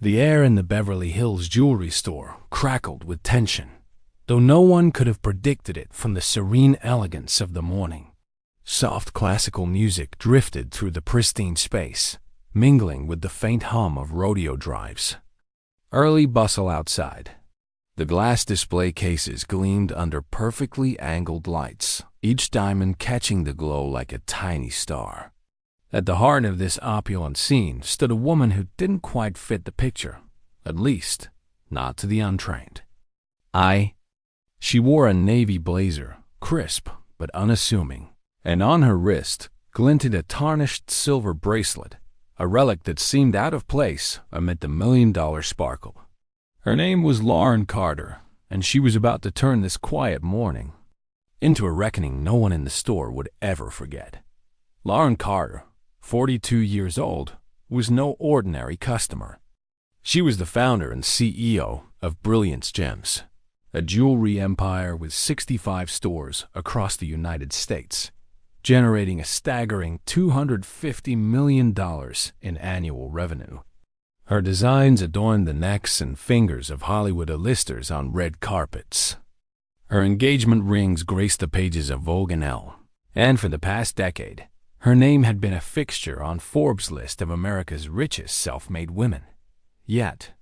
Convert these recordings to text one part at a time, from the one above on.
The air in the Beverly Hills jewelry store crackled with tension, though no one could have predicted it from the serene elegance of the morning. Soft classical music drifted through the pristine space, mingling with the faint hum of rodeo drives. Early bustle outside. The glass display cases gleamed under perfectly angled lights, each diamond catching the glow like a tiny star. At the heart of this opulent scene stood a woman who didn't quite fit the picture, at least, not to the untrained. She wore a navy blazer, crisp but unassuming, and on her wrist glinted a tarnished silver bracelet, a relic that seemed out of place amid the $1,000,000 sparkle. Her name was Lauren Carter, and she was about to turn this quiet morning into a reckoning no one in the store would ever forget. Lauren Carter, 42 years old, was no ordinary customer. She was the founder and CEO of Brilliance Gems, a jewelry empire with 65 stores across the United States, generating a staggering $250 million in annual revenue. Her designs adorned the necks and fingers of Hollywood A-listers on red carpets. Her engagement rings graced the pages of Vogue and Elle, and for the past decade, her name had been a fixture on Forbes' list of America's richest self-made women. Yet,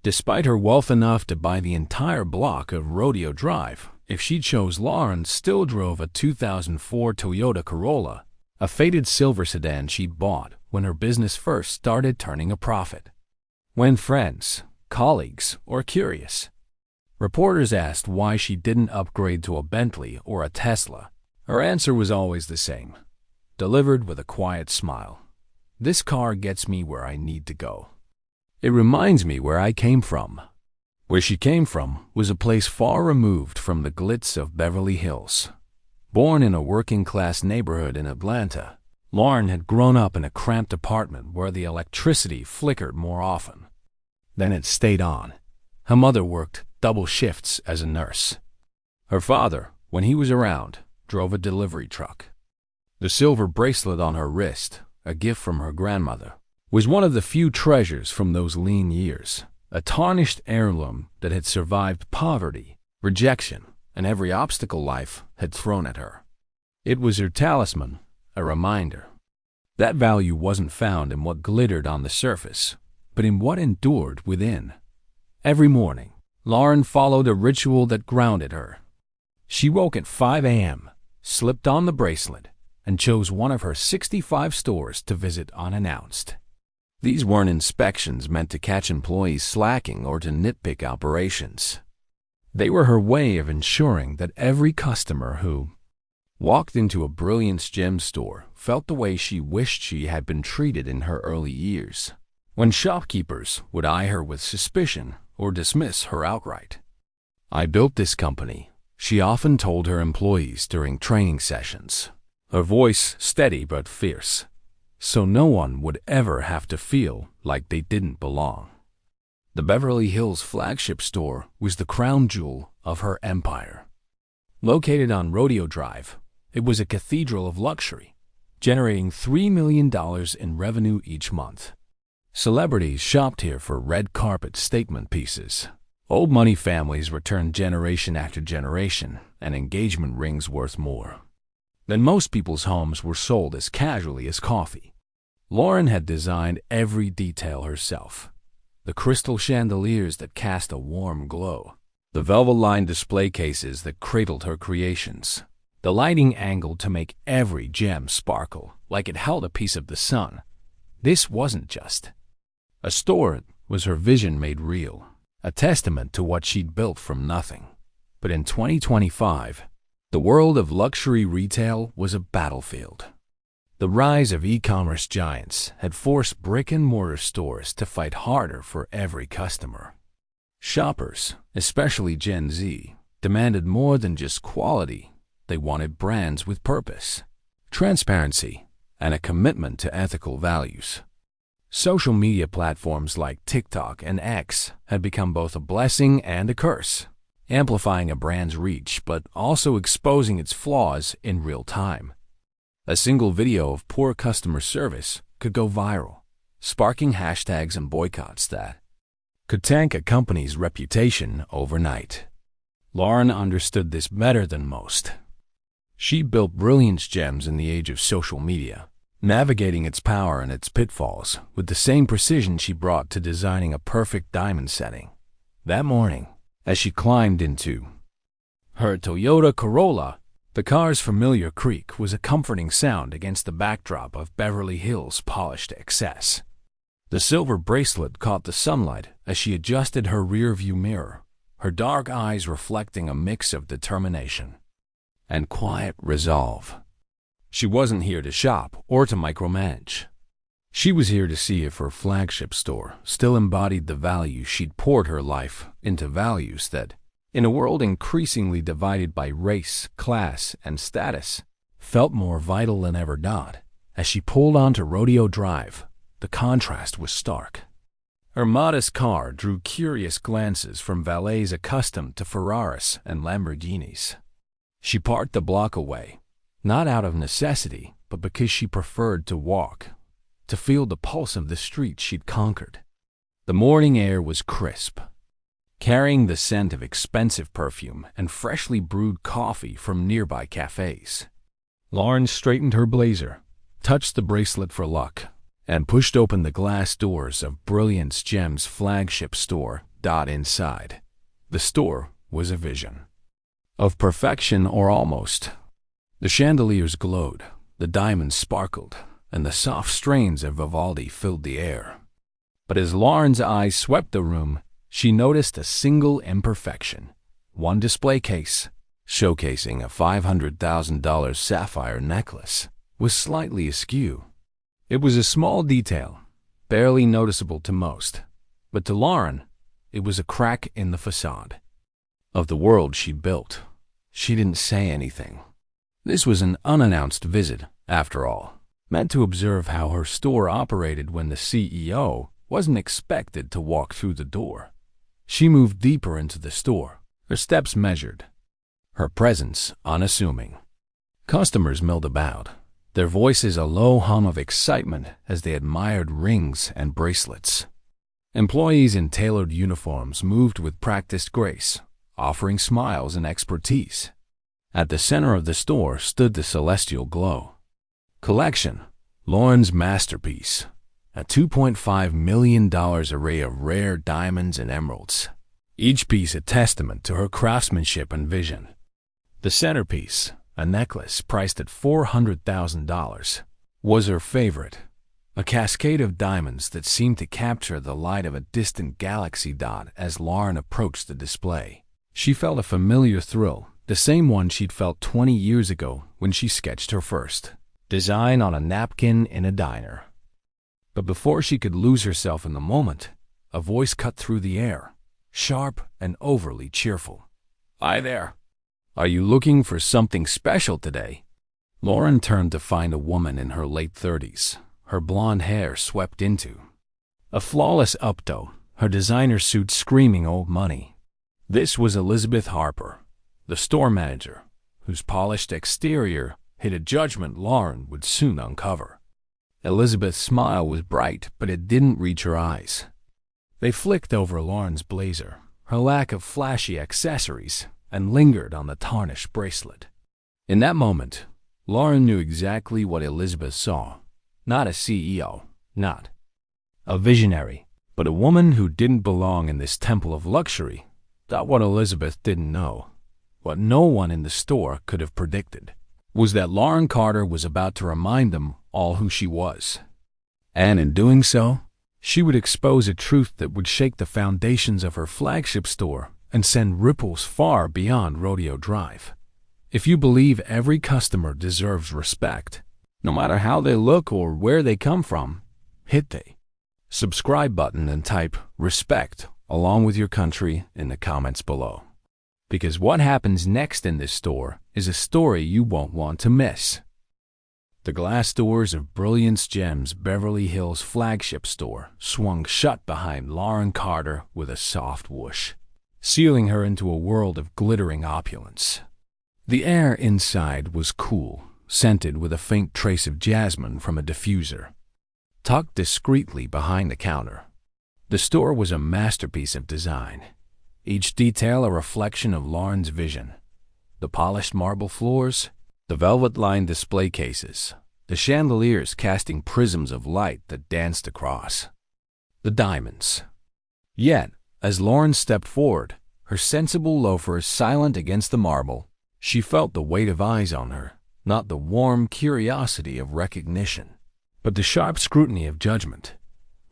despite her wealth enough to buy the entire block of Rodeo Drive, if she chose, Lauren still drove a 2004 Toyota Corolla, a faded silver sedan she'd bought when her business first started turning a profit. When friends, colleagues, or curious reporters asked why she didn't upgrade to a Bentley or a Tesla, her answer was always the same, delivered with a quiet smile. This car gets me where I need to go. It reminds me where I came from. Where she came from was a place far removed from the glitz of Beverly Hills. Born in a working-class neighborhood in Atlanta, Lauren had grown up in a cramped apartment where the electricity flickered more often than it stayed on. Her mother worked double shifts as a nurse. Her father, when he was around, drove a delivery truck. The silver bracelet on her wrist, a gift from her grandmother, was one of the few treasures from those lean years, a tarnished heirloom that had survived poverty, rejection, and every obstacle life had thrown at her. It was her talisman, a reminder. That value wasn't found in what glittered on the surface, but in what endured within. Every morning, Lauren followed a ritual that grounded her. She woke at 5 a.m., slipped on the bracelet, and chose one of her 65 stores to visit unannounced. These weren't inspections meant to catch employees slacking or to nitpick operations. They were her way of ensuring that every customer who walked into a Brilliance gem store felt the way she wished she had been treated in her early years, when shopkeepers would eye her with suspicion or dismiss her outright. "I built this company," she often told her employees during training sessions, her voice steady but fierce, so no one would ever have to feel like they didn't belong. The Beverly Hills flagship store was the crown jewel of her empire. Located on Rodeo Drive, it was a cathedral of luxury, generating $3 million in revenue each month. Celebrities shopped here for red carpet statement pieces. Old money families returned generation after generation, and engagement rings worth more than most people's homes were sold as casually as coffee. Lauren had designed every detail herself. The crystal chandeliers that cast a warm glow, the velvet-lined display cases that cradled her creations, the lighting angle to make every gem sparkle like it held a piece of the sun. This wasn't just a store, it was her vision made real, a testament to what she'd built from nothing. But in 2025, the world of luxury retail was a battlefield. The rise of e-commerce giants had forced brick-and-mortar stores to fight harder for every customer. Shoppers, especially Gen Z, demanded more than just quality. They wanted brands with purpose, transparency, and a commitment to ethical values. Social media platforms like TikTok and X had become both a blessing and a curse, amplifying a brand's reach but also exposing its flaws in real time. A single video of poor customer service could go viral, sparking hashtags and boycotts that, could tank a company's reputation overnight. Lauren understood this better than most. She built Brilliance gems in the age of social media, navigating its power and its pitfalls with the same precision she brought to designing a perfect diamond setting. That morning, as she climbed into her Toyota Corolla, the car's familiar creak was a comforting sound against the backdrop of Beverly Hills' polished excess. The silver bracelet caught the sunlight as she adjusted her rear-view mirror, her dark eyes reflecting a mix of determination and quiet resolve. She wasn't here to shop or to micromanage. She was here to see if her flagship store still embodied the values she'd poured her life into, values that, in a world increasingly divided by race, class, and status, felt more vital than ever. As she pulled onto Rodeo Drive, the contrast was stark. Her modest car drew curious glances from valets accustomed to Ferraris and Lamborghinis. She parked the block away, not out of necessity, but because she preferred to walk, to feel the pulse of the street she'd conquered. The morning air was crisp, carrying the scent of expensive perfume and freshly brewed coffee from nearby cafes. Lauren straightened her blazer, touched the bracelet for luck, and pushed open the glass doors of Brilliance Gems' flagship store. Inside, the store was a vision of perfection, or almost. The chandeliers glowed, the diamonds sparkled, and the soft strains of Vivaldi filled the air. But as Lauren's eyes swept the room, she noticed a single imperfection. One display case, showcasing a $500,000 sapphire necklace, was slightly askew. It was a small detail, barely noticeable to most, but to Lauren, it was a crack in the facade of the world she'd built. She didn't say anything. This was an unannounced visit, after all, meant to observe how her store operated when the CEO wasn't expected to walk through the door. She moved deeper into the store, her steps measured, her presence unassuming. Customers milled about, their voices a low hum of excitement as they admired rings and bracelets. Employees in tailored uniforms moved with practiced grace, offering smiles and expertise. At the center of the store stood the celestial glow collection, Lauren's masterpiece, a $2.5 million array of rare diamonds and emeralds, each piece a testament to her craftsmanship and vision. The centerpiece, a necklace priced at $400,000, was her favorite, a cascade of diamonds that seemed to capture the light of a distant galaxy. As Lauren approached the display, she felt a familiar thrill, the same one she'd felt 20 years ago when she sketched her first design on a napkin in a diner. But before she could lose herself in the moment, a voice cut through the air, sharp and overly cheerful. "Hi there. Are you looking for something special today?" Lauren turned to find a woman in her late 30s, her blonde hair swept into a flawless updo, her designer suit screaming old money. This was Elizabeth Harper, the store manager, whose polished exterior hid a judgment Lauren would soon uncover. Elizabeth's smile was bright, but it didn't reach her eyes. They flicked over Lauren's blazer, her lack of flashy accessories, and lingered on the tarnished bracelet. In that moment, Lauren knew exactly what Elizabeth saw. Not a CEO, not a visionary, but a woman who didn't belong in this temple of luxury. That what Elizabeth didn't know, what no one in the store could have predicted, was that Lauren Carter was about to remind them all who she was. And in doing so, she would expose a truth that would shake the foundations of her flagship store and send ripples far beyond Rodeo Drive. If you believe every customer deserves respect, no matter how they look or where they come from, hit the subscribe button and type "respect" along with your country in the comments below. Because what happens next in this store is a story you won't want to miss. The glass doors of Brilliance Gems' Beverly Hills flagship store swung shut behind Lauren Carter with a soft whoosh, sealing her into a world of glittering opulence. The air inside was cool, scented with a faint trace of jasmine from a diffuser. Tucked discreetly behind the counter, The store was a masterpiece of design, each detail a reflection of Lauren's vision. The polished marble floors, the velvet-lined display cases, the chandeliers casting prisms of light that danced across. The diamonds. Yet, as Lauren stepped forward, her sensible loafers silent against the marble, she felt the weight of eyes on her, not the warm curiosity of recognition, but the sharp scrutiny of judgment.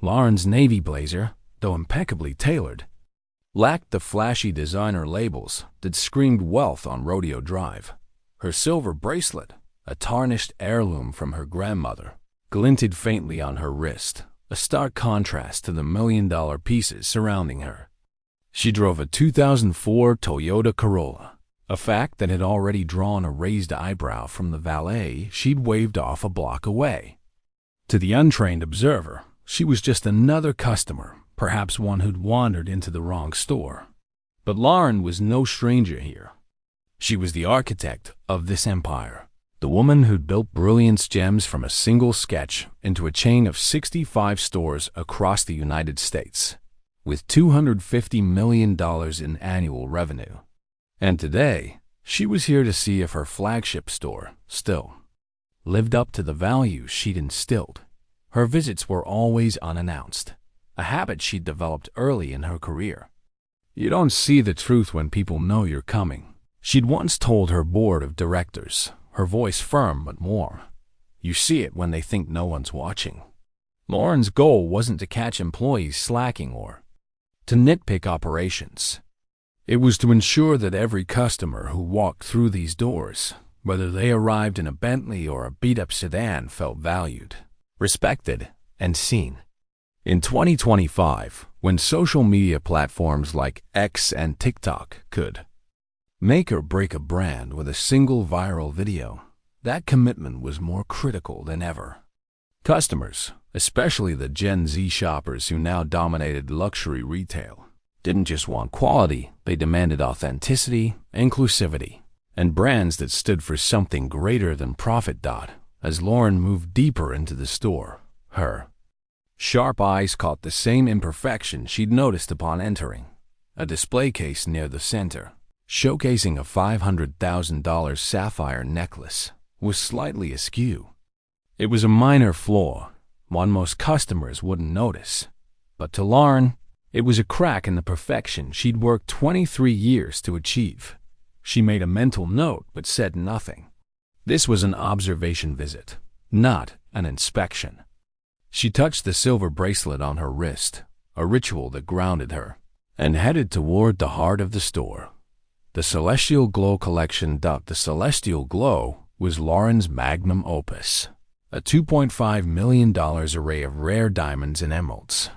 Lauren's navy blazer, though impeccably tailored, lacked the flashy designer labels that screamed wealth on Rodeo Drive. Her silver bracelet, a tarnished heirloom from her grandmother, glinted faintly on her wrist, a stark contrast to the million-dollar pieces surrounding her. She drove a 2004 Toyota Corolla, a fact that had already drawn a raised eyebrow from the valet she'd waved off a block away. To the untrained observer, she was just another customer, perhaps one who'd wandered into the wrong store. But Lauren was no stranger here. She was the architect of this empire, the woman who'd built Brilliance gems from a single sketch into a chain of 65 stores across the United States, with $250 million in annual revenue. And today, she was here to see if her flagship store still lived up to the values she'd instilled. Her visits were always unannounced, a habit she'd developed early in her career. You don't see the truth when people know you're coming, she'd once told her board of directors, her voice firm but warm. You see it when they think no one's watching. Lauren's goal wasn't to catch employees slacking or to nitpick operations. It was to ensure that every customer who walked through these doors, whether they arrived in a Bentley or a beat-up sedan, felt valued, respected, and seen. In 2025, when social media platforms like X and TikTok could make or break a brand with a single viral video, that commitment was more critical than ever. Customers, especially the Gen Z shoppers who now dominated luxury retail, didn't just want quality, they demanded authenticity, inclusivity, and brands that stood for something greater than profit. As Lauren moved deeper into the store, her sharp eyes caught the same imperfection she'd noticed upon entering. A display case near the center, showcasing a $500,000 sapphire necklace, was slightly askew. It was a minor flaw, one most customers wouldn't notice. But to Lauren, it was a crack in the perfection she'd worked 23 years to achieve. She made a mental note but said nothing. This was an observation visit, not an inspection. She touched the silver bracelet on her wrist, a ritual that grounded her, and headed toward the heart of the store. The Celestial Glow collection. The Celestial Glow was Lauren's magnum opus, a $2.5 million array of rare diamonds and emeralds.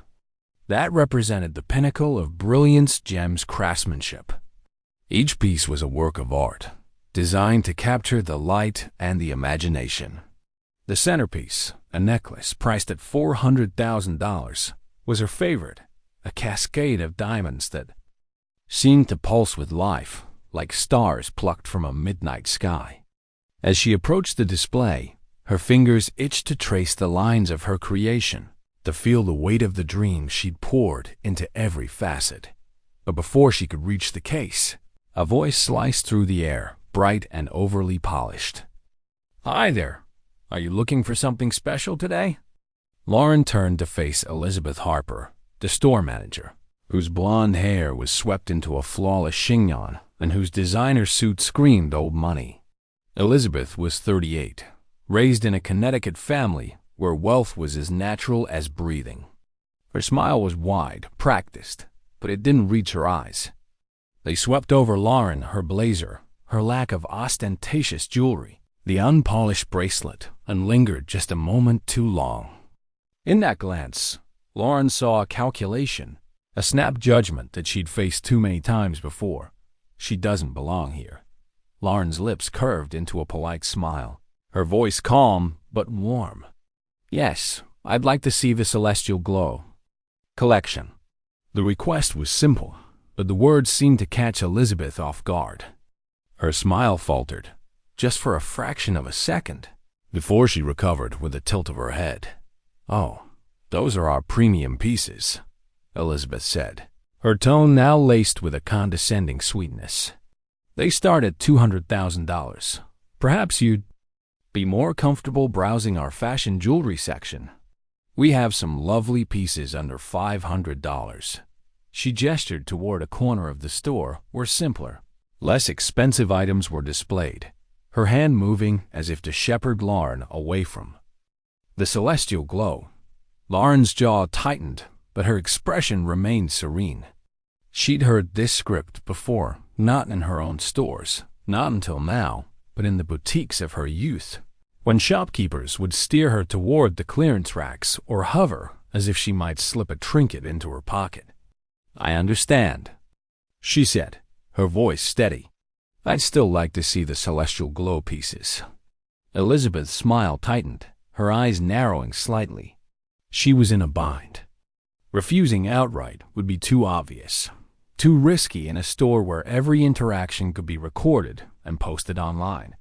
That represented the pinnacle of Brilliance gems craftsmanship. Each piece was a work of art, designed to capture the light and the imagination. The centerpiece, a necklace priced at $400,000, was her favorite, a cascade of diamonds that seemed to pulse with life, like stars plucked from a midnight sky. As she approached the display, her fingers itched to trace the lines of her creation, to feel the weight of the dream she'd poured into every facet. But before she could reach the case, a voice sliced through the air, bright and overly polished. "Hi there. Are you looking for something special today?" Lauren turned to face Elizabeth Harper, the store manager, whose blonde hair was swept into a flawless chignon and whose designer suit screamed old money. Elizabeth was 38, raised in a Connecticut family where wealth was as natural as breathing. Her smile was wide, practiced, but it didn't reach her eyes. They swept over Lauren, her blazer, her lack of ostentatious jewelry, the unpolished bracelet, and lingered just a moment too long. In that glance, Lauren saw a calculation, a snap judgment that she'd faced too many times before. She doesn't belong here. Lauren's lips curved into a polite smile, her voice calm but warm. "Yes, I'd like to see the Celestial Glow collection." The request was simple, but the words seemed to catch Elizabeth off guard. Her smile faltered, just for a fraction of a second, before she recovered with a tilt of her head. "Oh, those are our premium pieces. Elizabeth said, her tone now laced with a condescending sweetness. They start at $200,000. Perhaps you'd be more comfortable browsing our fashion jewelry section. We have some lovely pieces under $500. She gestured toward a corner of the store where simpler, less expensive items were displayed, her hand moving as if to shepherd Lauren away from the celestial glow. Lauren's jaw tightened, but her expression remained serene. She'd heard this script before, not in her own stores, not until now, but in the boutiques of her youth, when shopkeepers would steer her toward the clearance racks or hover as if she might slip a trinket into her pocket. I understand, she said, her voice steady. I'd still like to see the celestial glow pieces. Elizabeth's smile tightened, her eyes narrowing slightly. She was in a bind. Refusing outright would be too obvious, too risky in a store where every interaction could be recorded and posted online.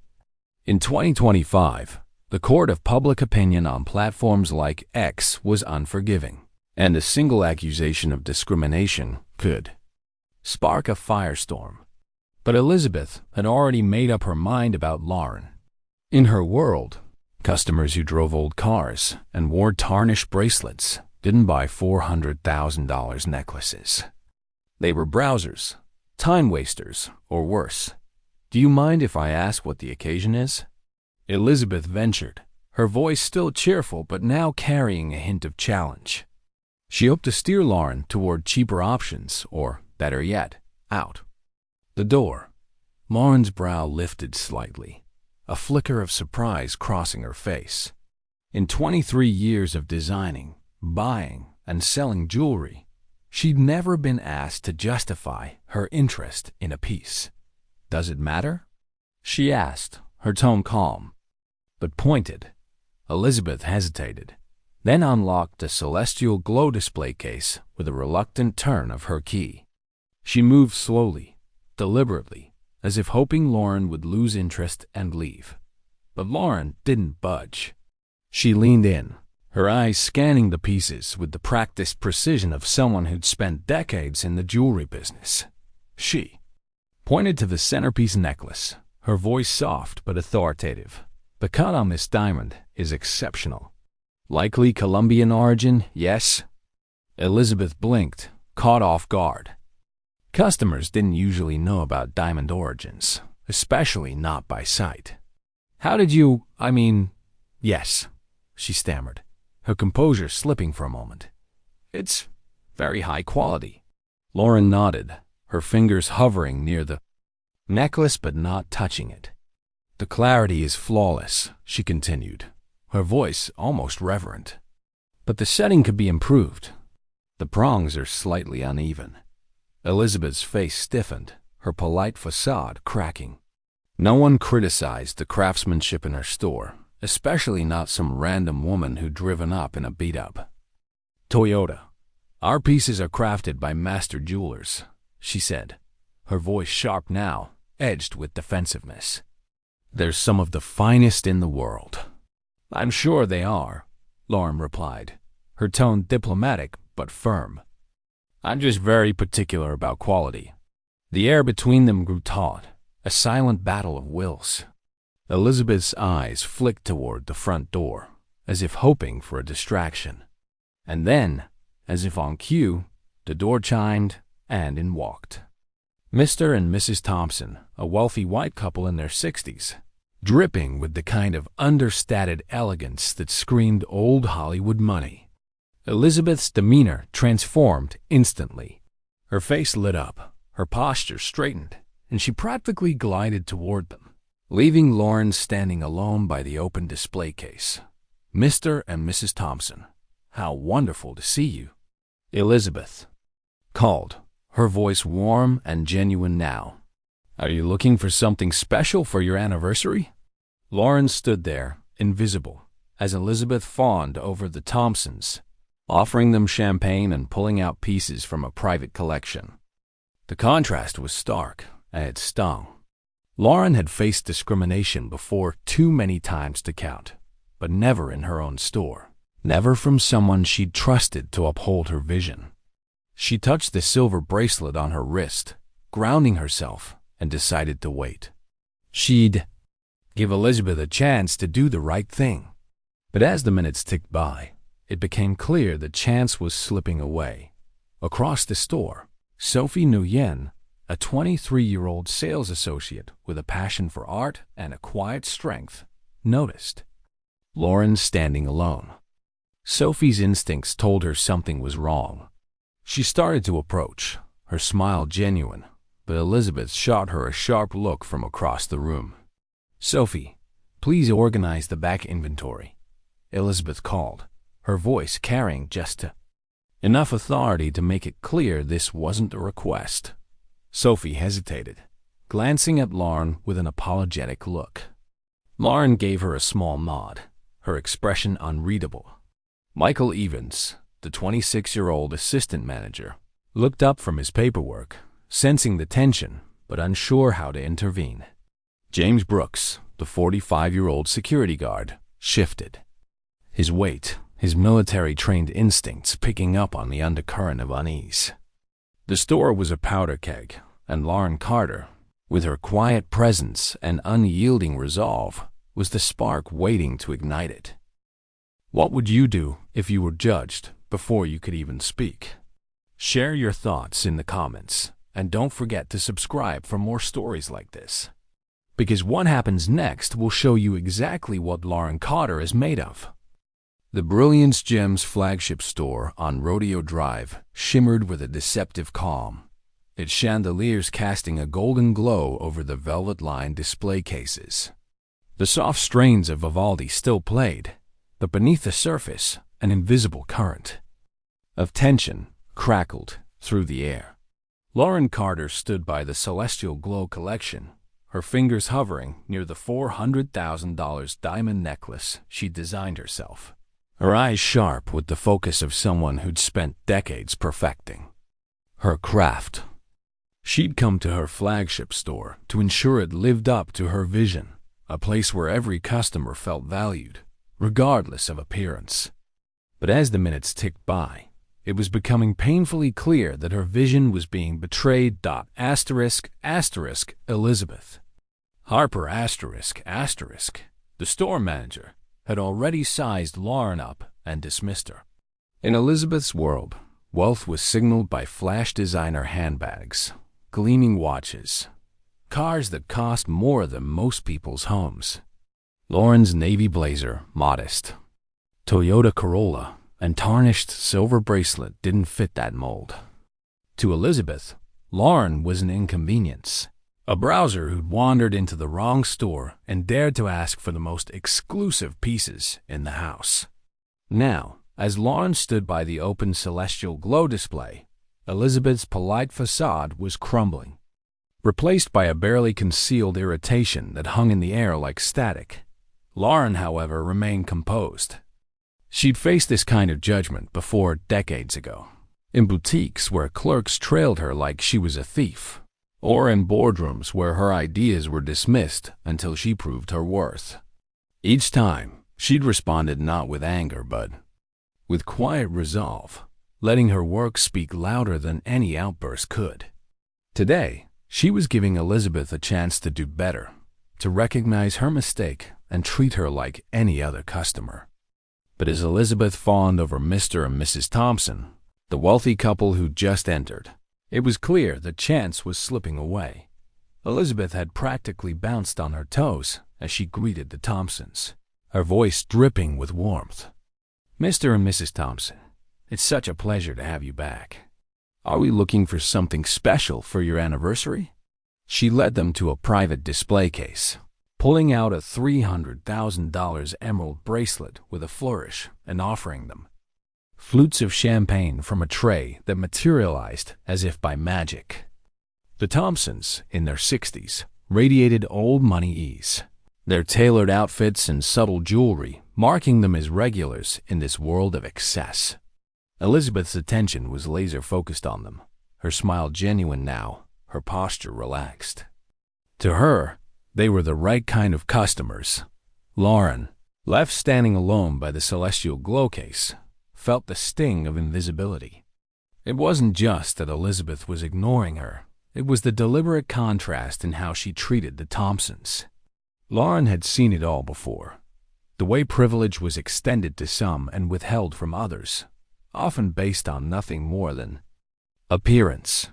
In 2025, the court of public opinion on platforms like X was unforgiving, and a single accusation of discrimination could spark a firestorm. But Elizabeth had already made up her mind about Lauren. In her world, customers who drove old cars and wore tarnished bracelets didn't buy $400,000 necklaces. They were browsers, time wasters, or worse. Do you mind if I ask what the occasion is? Elizabeth ventured, her voice still cheerful but now carrying a hint of challenge. She hoped to steer Lauren toward cheaper options or, better yet, out the door. Lauren's brow lifted slightly, a flicker of surprise crossing her face. In 23 years of designing, buying, and selling jewelry, she'd never been asked to justify her interest in a piece. Does it matter? She asked, her tone calm, but pointed. Elizabeth hesitated, then unlocked a celestial glow display case with a reluctant turn of her key. She moved slowly, deliberately, as if hoping Lauren would lose interest and leave. But Lauren didn't budge. She leaned in, her eyes scanning the pieces with the practiced precision of someone who'd spent decades in the jewelry business. She pointed to the centerpiece necklace, her voice soft but authoritative. The cut on this diamond is exceptional. Likely Colombian origin, yes? Elizabeth blinked, caught off guard. Customers didn't usually know about diamond origins, especially not by sight. How did you, yes, she stammered, her composure slipping for a moment. It's very high quality. Lauren nodded, her fingers hovering near the necklace but not touching it. The clarity is flawless, she continued, her voice almost reverent. But the setting could be improved. The prongs are slightly uneven. Elizabeth's face stiffened, her polite facade cracking. No one criticized the craftsmanship in her store, especially not some random woman who'd driven up in a beat-up Toyota. Our pieces are crafted by master jewelers, she said, her voice sharp now, edged with defensiveness. They're some of the finest in the world. I'm sure they are, Lauren replied, her tone diplomatic but firm. I'm just very particular about quality. The air between them grew taut, a silent battle of wills. Elizabeth's eyes flicked toward the front door, as if hoping for a distraction. And then, as if on cue, the door chimed, and in walked Mr. and Mrs. Thompson, a wealthy white couple in their 60s, dripping with the kind of understated elegance that screamed old Hollywood money. Elizabeth's demeanor transformed instantly. Her face lit up, her posture straightened, and she practically glided toward them, leaving Lauren standing alone by the open display case. Mr. and Mrs. Thompson, how wonderful to see you. Elizabeth called, her voice warm and genuine now. Are you looking for something special for your anniversary? Lauren stood there, invisible, as Elizabeth fawned over the Thompsons, offering them champagne and pulling out pieces from a private collection. The contrast was stark, and it stung. Lauren had faced discrimination before too many times to count, but never in her own store, never from someone she'd trusted to uphold her vision. She touched the silver bracelet on her wrist, grounding herself, and decided to wait. She'd give Elizabeth a chance to do the right thing. But as the minutes ticked by, it became clear that chance was slipping away. Across the store, Sophie Nguyen, a 23-year-old sales associate with a passion for art and a quiet strength, noticed Lauren standing alone. Sophie's instincts told her something was wrong. She started to approach, her smile genuine, but Elizabeth shot her a sharp look from across the room. "Sophie, please organize the back inventory," Elizabeth called, her voice carrying just enough authority to make it clear this wasn't a request. Sophie hesitated, glancing at Lauren with an apologetic look. Lauren gave her a small nod, her expression unreadable. Michael Evans, the 26-year-old assistant manager, looked up from his paperwork, sensing the tension but unsure how to intervene. James Brooks, the 45-year-old security guard, shifted. His weight, his military-trained instincts picking up on the undercurrent of unease. The store was a powder keg, and Lauren Carter, with her quiet presence and unyielding resolve, was the spark waiting to ignite it. What would you do if you were judged before you could even speak? Share your thoughts in the comments, and don't forget to subscribe for more stories like this. Because what happens next will show you exactly what Lauren Carter is made of. The Brilliance Gems flagship store on Rodeo Drive shimmered with a deceptive calm, its chandeliers casting a golden glow over the velvet-lined display cases. The soft strains of Vivaldi still played, but beneath the surface, an invisible current of tension crackled through the air. Lauren Carter stood by the Celestial Glow collection, her fingers hovering near the $400,000 diamond necklace she'd designed herself. Her eyes sharp with the focus of someone who'd spent decades perfecting her craft. She'd come to her flagship store to ensure it lived up to her vision, a place where every customer felt valued, regardless of appearance. But as the minutes ticked by, it was becoming painfully clear that her vision was being betrayed. Elizabeth Harper the store manager, had already sized Lauren up and dismissed her. In Elizabeth's world, wealth was signaled by flash designer handbags, gleaming watches, cars that cost more than most people's homes. Lauren's navy blazer, modest, Toyota Corolla, and tarnished silver bracelet didn't fit that mold. To Elizabeth, Lauren was an inconvenience, a browser who'd wandered into the wrong store and dared to ask for the most exclusive pieces in the house. Now, as Lauren stood by the open Celestial Glow display, Elizabeth's polite facade was crumbling, replaced by a barely concealed irritation that hung in the air like static. Lauren, however, remained composed. She'd faced this kind of judgment before decades ago, in boutiques where clerks trailed her like she was a thief, or in boardrooms where her ideas were dismissed until she proved her worth. Each time, she'd responded not with anger but with quiet resolve, letting her work speak louder than any outburst could. Today, she was giving Elizabeth a chance to do better, to recognize her mistake and treat her like any other customer. But as Elizabeth fawned over Mr. and Mrs. Thompson, the wealthy couple who'd just entered, it was clear that chance was slipping away. Elizabeth had practically bounced on her toes as she greeted the Thompsons, her voice dripping with warmth. "Mr. and Mrs. Thompson, it's such a pleasure to have you back. Are we looking for something special for your anniversary?" She led them to a private display case, pulling out a $300,000 emerald bracelet with a flourish and offering them flutes of champagne from a tray that materialized as if by magic. The Thompsons, in their 60s, radiated old money ease, their tailored outfits and subtle jewelry marking them as regulars in this world of excess. Elizabeth's attention was laser-focused on them, her smile genuine now, her posture relaxed. To her, they were the right kind of customers. Lauren, left standing alone by the Celestial Glow case, felt the sting of invisibility. It wasn't just that Elizabeth was ignoring her. It was the deliberate contrast in how she treated the Thompsons. Lauren had seen it all before. The way privilege was extended to some and withheld from others, often based on nothing more than appearance.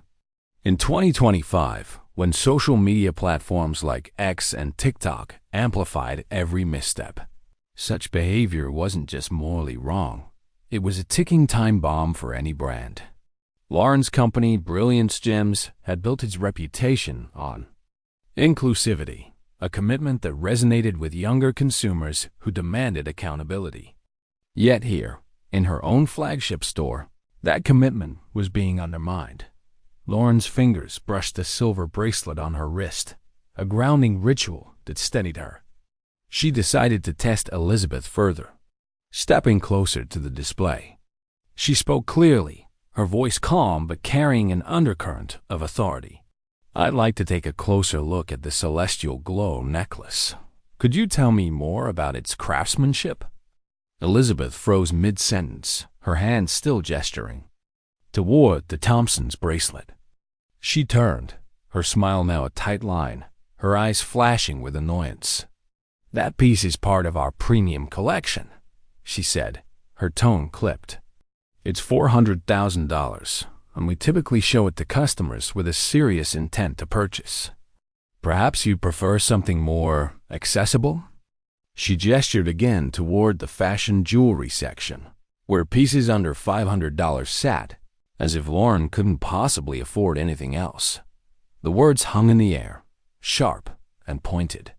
In 2025, when social media platforms like X and TikTok amplified every misstep, such behavior wasn't just morally wrong. It was a ticking time bomb for any brand. Lauren's company, Brilliance Gems, had built its reputation on inclusivity, a commitment that resonated with younger consumers who demanded accountability. Yet here, in her own flagship store, that commitment was being undermined. Lauren's fingers brushed the silver bracelet on her wrist, a grounding ritual that steadied her. She decided to test Elizabeth further. Stepping closer to the display, she spoke clearly, her voice calm but carrying an undercurrent of authority. "I'd like to take a closer look at the celestial glow necklace. Could you tell me more about its craftsmanship?" Elizabeth froze mid-sentence, her hand still gesturing toward the Thompsons' bracelet. She turned, her smile now a tight line, her eyes flashing with annoyance. "That piece is part of our premium collection," she said, her tone clipped. "It's $400,000, and we typically show it to customers with a serious intent to purchase. Perhaps you prefer something more accessible?" She gestured again toward the fashion jewelry section, where pieces under $500 sat, as if Lauren couldn't possibly afford anything else. The words hung in the air, sharp and pointed.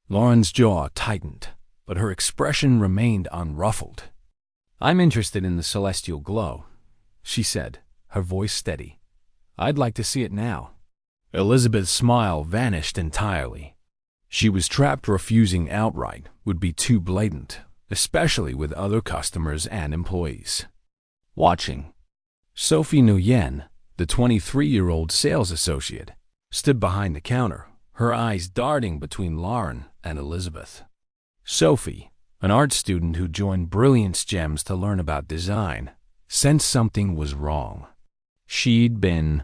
Lauren's jaw tightened, but her expression remained unruffled. "I'm interested in the celestial glow," she said, her voice steady. "I'd like to see it now." Elizabeth's smile vanished entirely. She was trapped. Refusing outright would be too blatant, especially with other customers and employees watching. Sophie Nguyen, the 23-year-old sales associate, stood behind the counter, her eyes darting between Lauren and Elizabeth. Sophie, an art student who joined Brilliance Gems to learn about design, sensed something was wrong. She'd been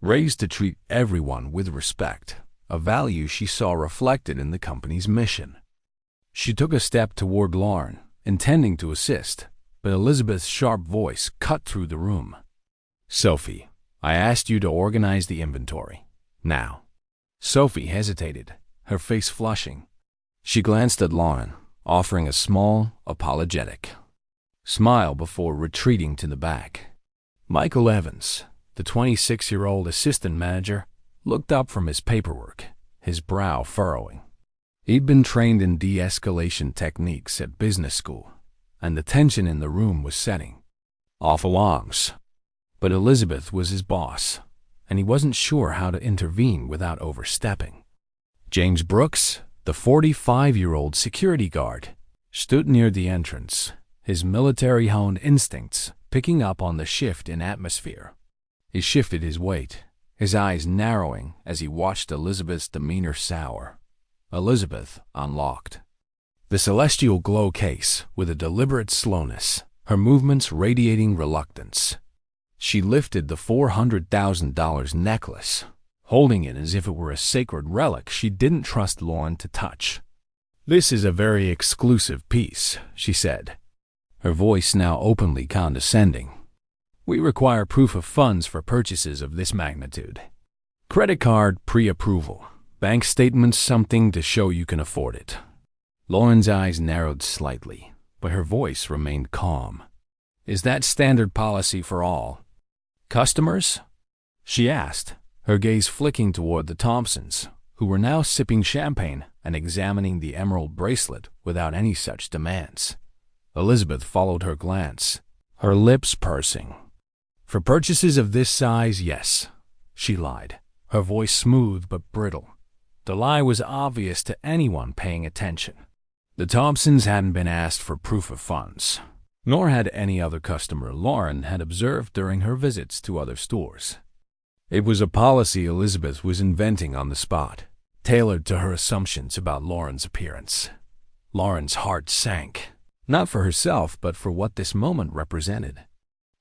raised to treat everyone with respect, a value she saw reflected in the company's mission. She took a step toward Lauren, intending to assist, but Elizabeth's sharp voice cut through the room. "Sophie, I asked you to organize the inventory. Now." Sophie hesitated, her face flushing. She glanced at Lauren, offering a small, apologetic smile before retreating to the back. Michael Evans, the 26-year-old assistant manager, looked up from his paperwork, his brow furrowing. He'd been trained in de-escalation techniques at business school, and the tension in the room was setting off alarms. But Elizabeth was his boss, and he wasn't sure how to intervene without overstepping. James Brooks, the 45-year-old security guard, stood near the entrance, his military-honed instincts picking up on the shift in atmosphere. He shifted his weight, his eyes narrowing as he watched Elizabeth's demeanor sour. Elizabeth unlocked the celestial glow case with a deliberate slowness, her movements radiating reluctance. She lifted the $400,000 necklace, holding it as if it were a sacred relic she didn't trust Lauren to touch. "This is a very exclusive piece," she said, her voice now openly condescending. "We require proof of funds for purchases of this magnitude. Credit card pre-approval, bank statements, something to show you can afford it." Lauren's eyes narrowed slightly, but her voice remained calm. "Is that standard policy for all customers?" she asked, her gaze flicking toward the Thompsons, who were now sipping champagne and examining the emerald bracelet without any such demands. Elizabeth followed her glance, her lips pursing. "For purchases of this size, yes," she lied, her voice smooth but brittle. The lie was obvious to anyone paying attention. The Thompsons hadn't been asked for proof of funds, nor had any other customer Lauren had observed during her visits to other stores. It was a policy Elizabeth was inventing on the spot, tailored to her assumptions about Lauren's appearance. Lauren's heart sank, not for herself but for what this moment represented.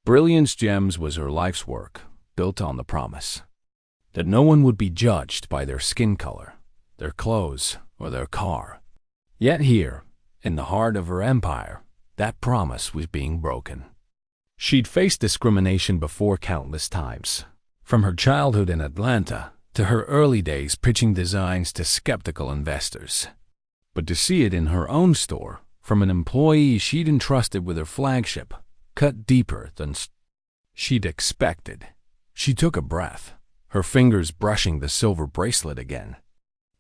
Brilliance Gems was her life's work, built on the promise that no one would be judged by their skin color, their clothes, or their car. Yet here, in the heart of her empire, that promise was being broken. She'd faced discrimination before countless times, from her childhood in Atlanta to her early days pitching designs to skeptical investors. But to see it in her own store, from an employee she'd entrusted with her flagship, cut deeper than she'd expected. She took a breath, her fingers brushing the silver bracelet again.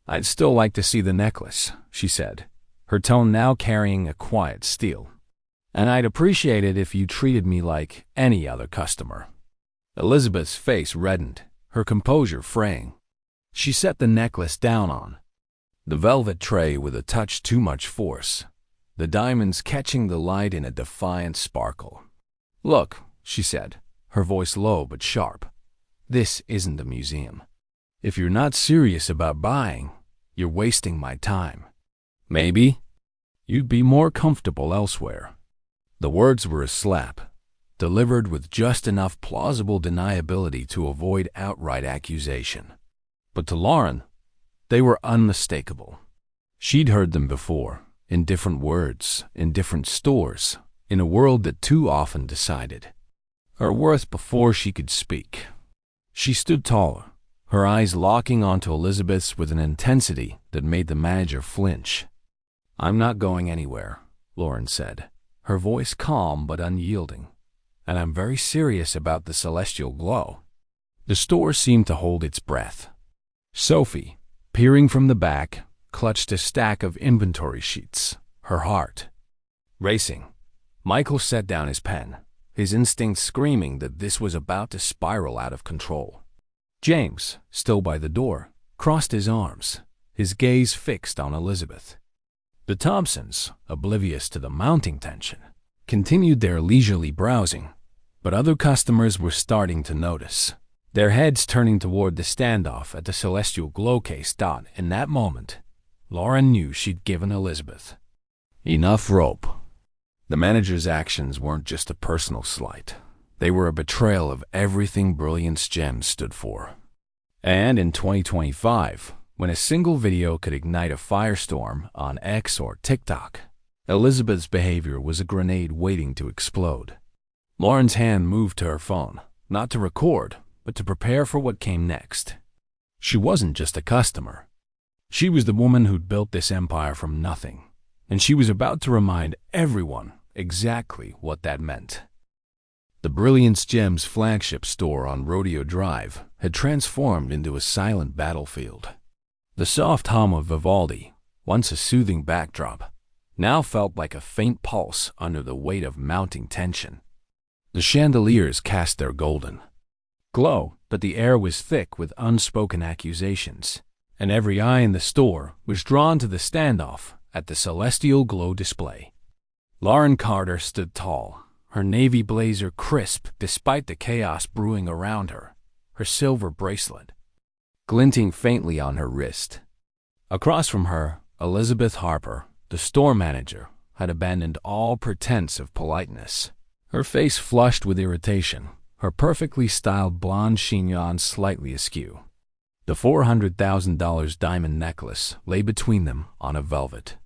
"I'd still like to see the necklace," she said, her tone now carrying a quiet steel. "And I'd appreciate it if you treated me like any other customer." Elizabeth's face reddened, her composure fraying. She set the necklace down on the velvet tray with a touch too much force, the diamonds catching the light in a defiant sparkle. "Look," she said, her voice low but sharp, "this isn't a museum. If you're not serious about buying, you're wasting my time. Maybe you'd be more comfortable elsewhere." The words were a slap, delivered with just enough plausible deniability to avoid outright accusation. But to Lauren, they were unmistakable. She'd heard them before, in different words, in different stores, in a world that too often decided her worth before she could speak. She stood taller, her eyes locking onto Elizabeth's with an intensity that made the manager flinch. "I'm not going anywhere," Lauren said, her voice calm but unyielding. "And I'm very serious about the celestial glow." The store seemed to hold its breath. Sophie, peering from the back, clutched a stack of inventory sheets, her heart racing. Michael set down his pen, his instincts screaming that this was about to spiral out of control. James, still by the door, crossed his arms, his gaze fixed on Elizabeth. The Thompsons, oblivious to the mounting tension, continued their leisurely browsing, but other customers were starting to notice, their heads turning toward the standoff at the celestial glow case. In that moment, Lauren knew she'd given Elizabeth enough rope. The manager's actions weren't just a personal slight. They were a betrayal of everything Brilliance Gems stood for. And in 2025, when a single video could ignite a firestorm on X or TikTok, Elizabeth's behavior was a grenade waiting to explode. Lauren's hand moved to her phone, not to record, but to prepare for what came next. She wasn't just a customer. She was the woman who'd built this empire from nothing, and she was about to remind everyone exactly what that meant. The Brilliance Gems flagship store on Rodeo Drive had transformed into a silent battlefield. The soft hum of Vivaldi, once a soothing backdrop, now felt like a faint pulse under the weight of mounting tension. The chandeliers cast their golden glow, but the air was thick with unspoken accusations, and every eye in the store was drawn to the standoff at the celestial glow display. Lauren Carter stood tall, her navy blazer crisp despite the chaos brewing around her, her silver bracelet glinting faintly on her wrist. Across from her, Elizabeth Harper, the store manager, had abandoned all pretense of politeness. Her face flushed with irritation, her perfectly styled blonde chignon slightly askew. The $400,000 diamond necklace lay between them on a velvet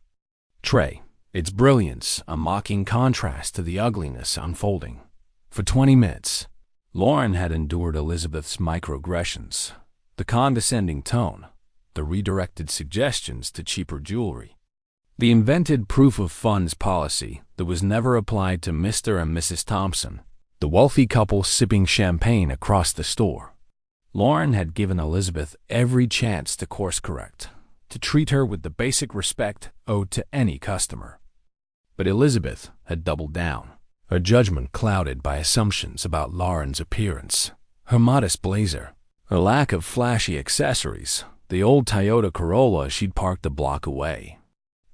tray, its brilliance a mocking contrast to the ugliness unfolding. For 20 minutes, Lauren had endured Elizabeth's microaggressions, the condescending tone, the redirected suggestions to cheaper jewelry, the invented proof of funds policy that was never applied to Mr. and Mrs. Thompson, the wealthy couple sipping champagne across the store. Lauren had given Elizabeth every chance to course correct, to treat her with the basic respect owed to any customer. But Elizabeth had doubled down, her judgment clouded by assumptions about Lauren's appearance, her modest blazer, her lack of flashy accessories, the old Toyota Corolla she'd parked a block away.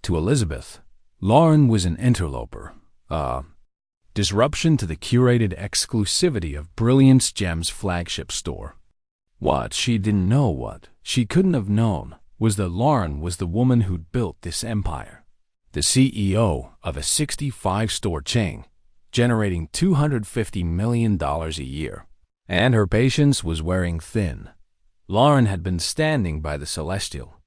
To Elizabeth, Lauren was an interloper, a disruption to the curated exclusivity of Brilliance Gems' flagship store. What she didn't know, what she couldn't have known, was that Lauren was the woman who'd built this empire, the CEO of a 65-store chain, generating $250 million a year. And her patience was wearing thin. Lauren had been standing by the celestial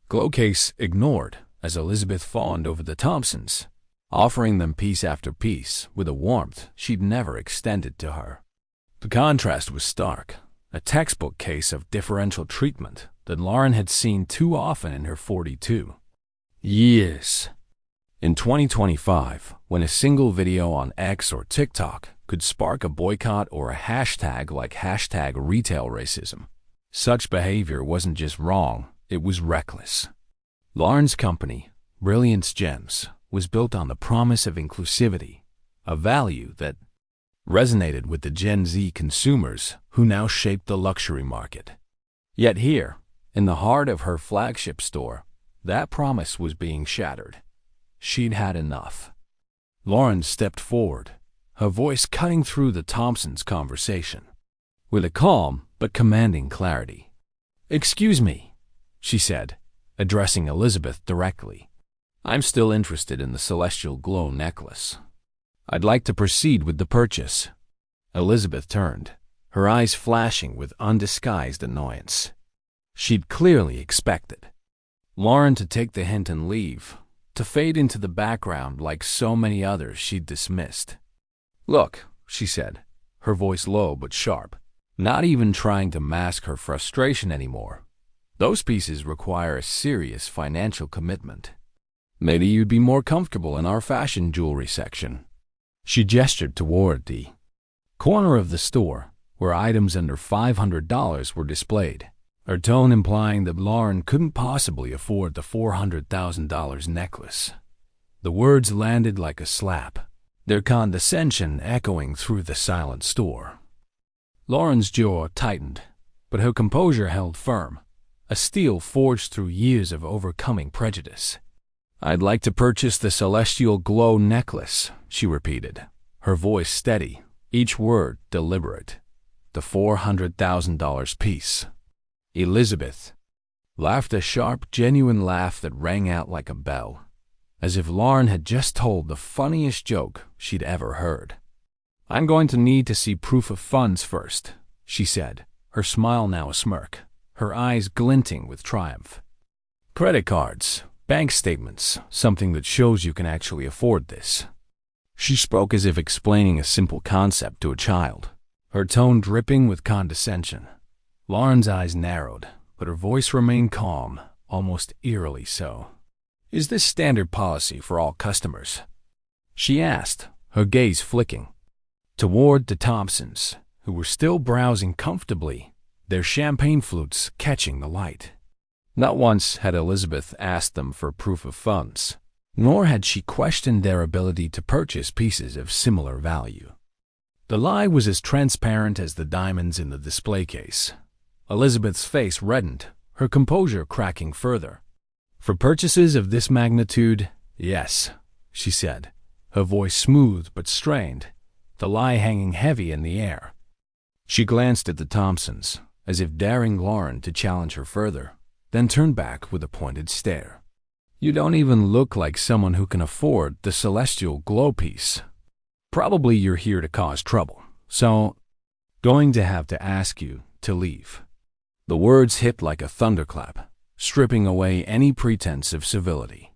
glow case, ignored, as Elizabeth fawned over the Thompsons, offering them piece after piece with a warmth she'd never extended to her. The contrast was stark, a textbook case of differential treatment that Lauren had seen too often in her 42 years. In 2025, when a single video on X or TikTok could spark a boycott or a hashtag like hashtag retail racism, such behavior wasn't just wrong, it was reckless. Lauren's company, Brilliance Gems, was built on the promise of inclusivity, a value that resonated with the Gen Z consumers who now shaped the luxury market. Yet here, in the heart of her flagship store, that promise was being shattered. She'd had enough. Lauren stepped forward, her voice cutting through the Thompsons' conversation, with a calm but commanding clarity. "Excuse me," she said, addressing Elizabeth directly. "I'm still interested in the celestial glow necklace. I'd like to proceed with the purchase." Elizabeth turned, her eyes flashing with undisguised annoyance. She'd clearly expected Lauren to take the hint and leave, to fade into the background like so many others she'd dismissed. "Look," she said, her voice low but sharp, not even trying to mask her frustration anymore. "Those pieces require a serious financial commitment. Maybe you'd be more comfortable in our fashion jewelry section." She gestured toward the corner of the store, where items under $500 were displayed, her tone implying that Lauren couldn't possibly afford the $400,000 necklace. The words landed like a slap, their condescension echoing through the silent store. Lauren's jaw tightened, but her composure held firm, a steel forged through years of overcoming prejudice. "I'd like to purchase the celestial glow necklace," she repeated, her voice steady, each word deliberate. "The $400,000 piece." Elizabeth laughed, a sharp, genuine laugh that rang out like a bell, as if Lauren had just told the funniest joke she'd ever heard. "I'm going to need to see proof of funds first," she said, her smile now a smirk, her eyes glinting with triumph. "Credit cards, bank statements, something that shows you can actually afford this." She spoke as if explaining a simple concept to a child, her tone dripping with condescension. Lauren's eyes narrowed, but her voice remained calm, almost eerily so. "Is this standard policy for all customers?" she asked, her gaze flicking toward the Thompsons, who were still browsing comfortably, their champagne flutes catching the light. Not once had Elizabeth asked them for proof of funds, nor had she questioned their ability to purchase pieces of similar value. The lie was as transparent as the diamonds in the display case. Elizabeth's face reddened, her composure cracking further. "For purchases of this magnitude, yes," she said, her voice smooth but strained, the lie hanging heavy in the air. She glanced at the Thompsons, as if daring Lauren to challenge her further, then turned back with a pointed stare. "You don't even look like someone who can afford the celestial glow piece. Probably you're here to cause trouble, so going to have to ask you to leave." The words hit like a thunderclap, stripping away any pretense of civility.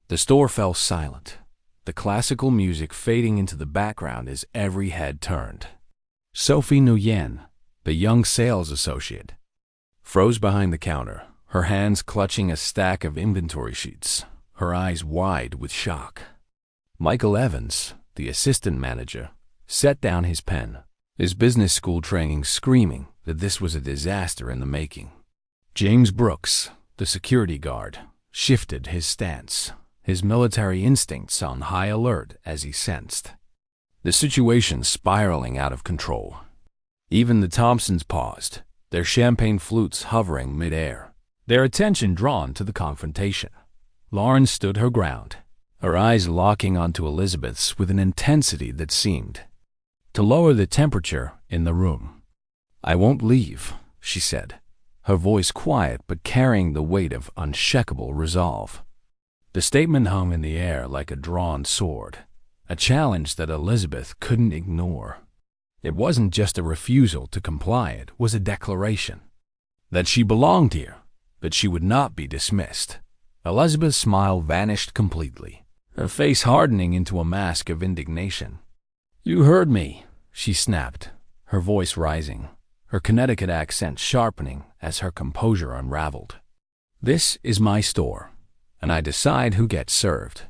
The store fell silent, the classical music fading into the background as every head turned. Sophie Nguyen, the young sales associate, froze behind the counter, her hands clutching a stack of inventory sheets, her eyes wide with shock. Michael Evans, the assistant manager, set down his pen, his business school training screaming that this was a disaster in the making. James Brooks, the security guard, shifted his stance, his military instincts on high alert as he sensed the situation spiraling out of control. Even the Thompsons paused, their champagne flutes hovering mid-air, their attention drawn to the confrontation. Lauren stood her ground, her eyes locking onto Elizabeth's with an intensity that seemed to lower the temperature in the room. "I won't leave," she said, her voice quiet but carrying the weight of unshakable resolve. The statement hung in the air like a drawn sword, a challenge that Elizabeth couldn't ignore. It wasn't just a refusal to comply, it was a declaration that she belonged here, that she would not be dismissed. Elizabeth's smile vanished completely, her face hardening into a mask of indignation. "You heard me," she snapped, her voice rising, her Connecticut accent sharpening as her composure unraveled. "This is my store, and I decide who gets served.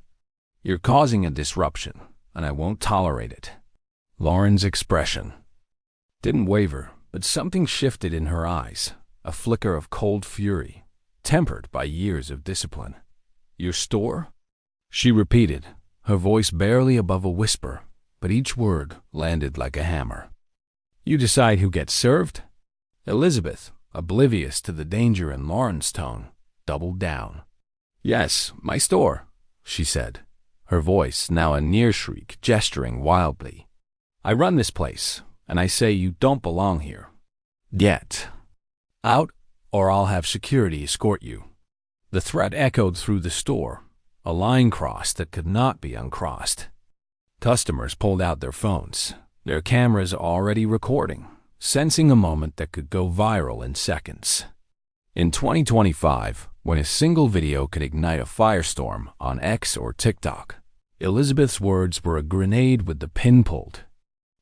You're causing a disruption, and I won't tolerate it." Lauren's expression didn't waver, but something shifted in her eyes, a flicker of cold fury, tempered by years of discipline. "Your store?" she repeated, her voice barely above a whisper, but each word landed like a hammer. "You decide who gets served?" Elizabeth, oblivious to the danger in Lauren's tone, doubled down. "Yes, my store," she said, her voice now a near shriek, gesturing wildly. "I run this place, and I say you don't belong here. Get out, or I'll have security escort you." The threat echoed through the store, a line crossed that could not be uncrossed. Customers pulled out their phones, their cameras already recording, sensing a moment that could go viral in seconds. In 2025, when a single video could ignite a firestorm on X or TikTok, Elizabeth's words were a grenade with the pin pulled.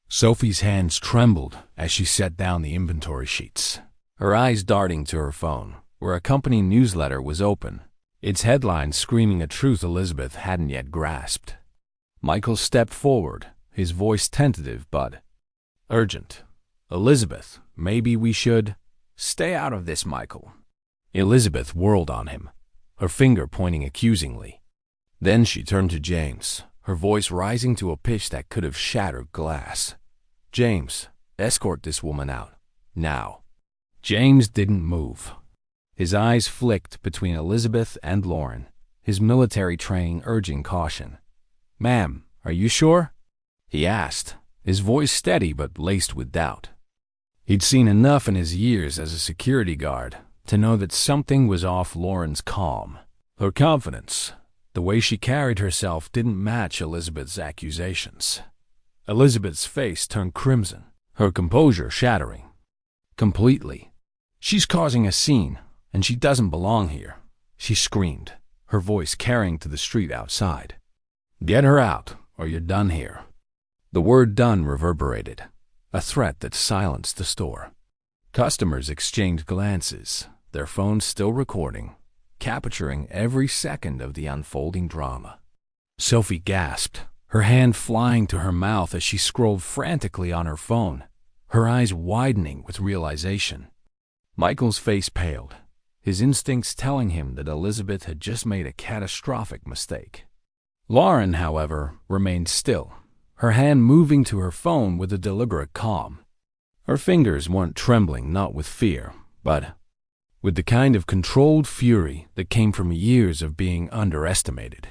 Sophie's hands trembled as she set down the inventory sheets, her eyes darting to her phone, where a company newsletter was open, its headline screaming a truth Elizabeth hadn't yet grasped. Michael stepped forward, his voice tentative but urgent. "Elizabeth, maybe we should—" "Stay out of this, Michael." Elizabeth whirled on him, her finger pointing accusingly. Then she turned to James, her voice rising to a pitch that could have shattered glass. "James, escort this woman out, now." James didn't move. His eyes flicked between Elizabeth and Lauren, his military training urging caution. "Ma'am, are you sure?" he asked, his voice steady but laced with doubt. He'd seen enough in his years as a security guard to know that something was off. Lauren's calm, her confidence, the way she carried herself didn't match Elizabeth's accusations. Elizabeth's face turned crimson, her composure shattering completely. "She's causing a scene, and she doesn't belong here," she screamed, her voice carrying to the street outside. "Get her out, or you're done here." The word "done" reverberated, a threat that silenced the store. Customers exchanged glances, their phones still recording, capturing every second of the unfolding drama. Sophie gasped, her hand flying to her mouth as she scrolled frantically on her phone, her eyes widening with realization. Michael's face paled, his instincts telling him that Elizabeth had just made a catastrophic mistake. Lauren, however, remained still, her hand moving to her phone with a deliberate calm. Her fingers weren't trembling, not with fear, but with the kind of controlled fury that came from years of being underestimated.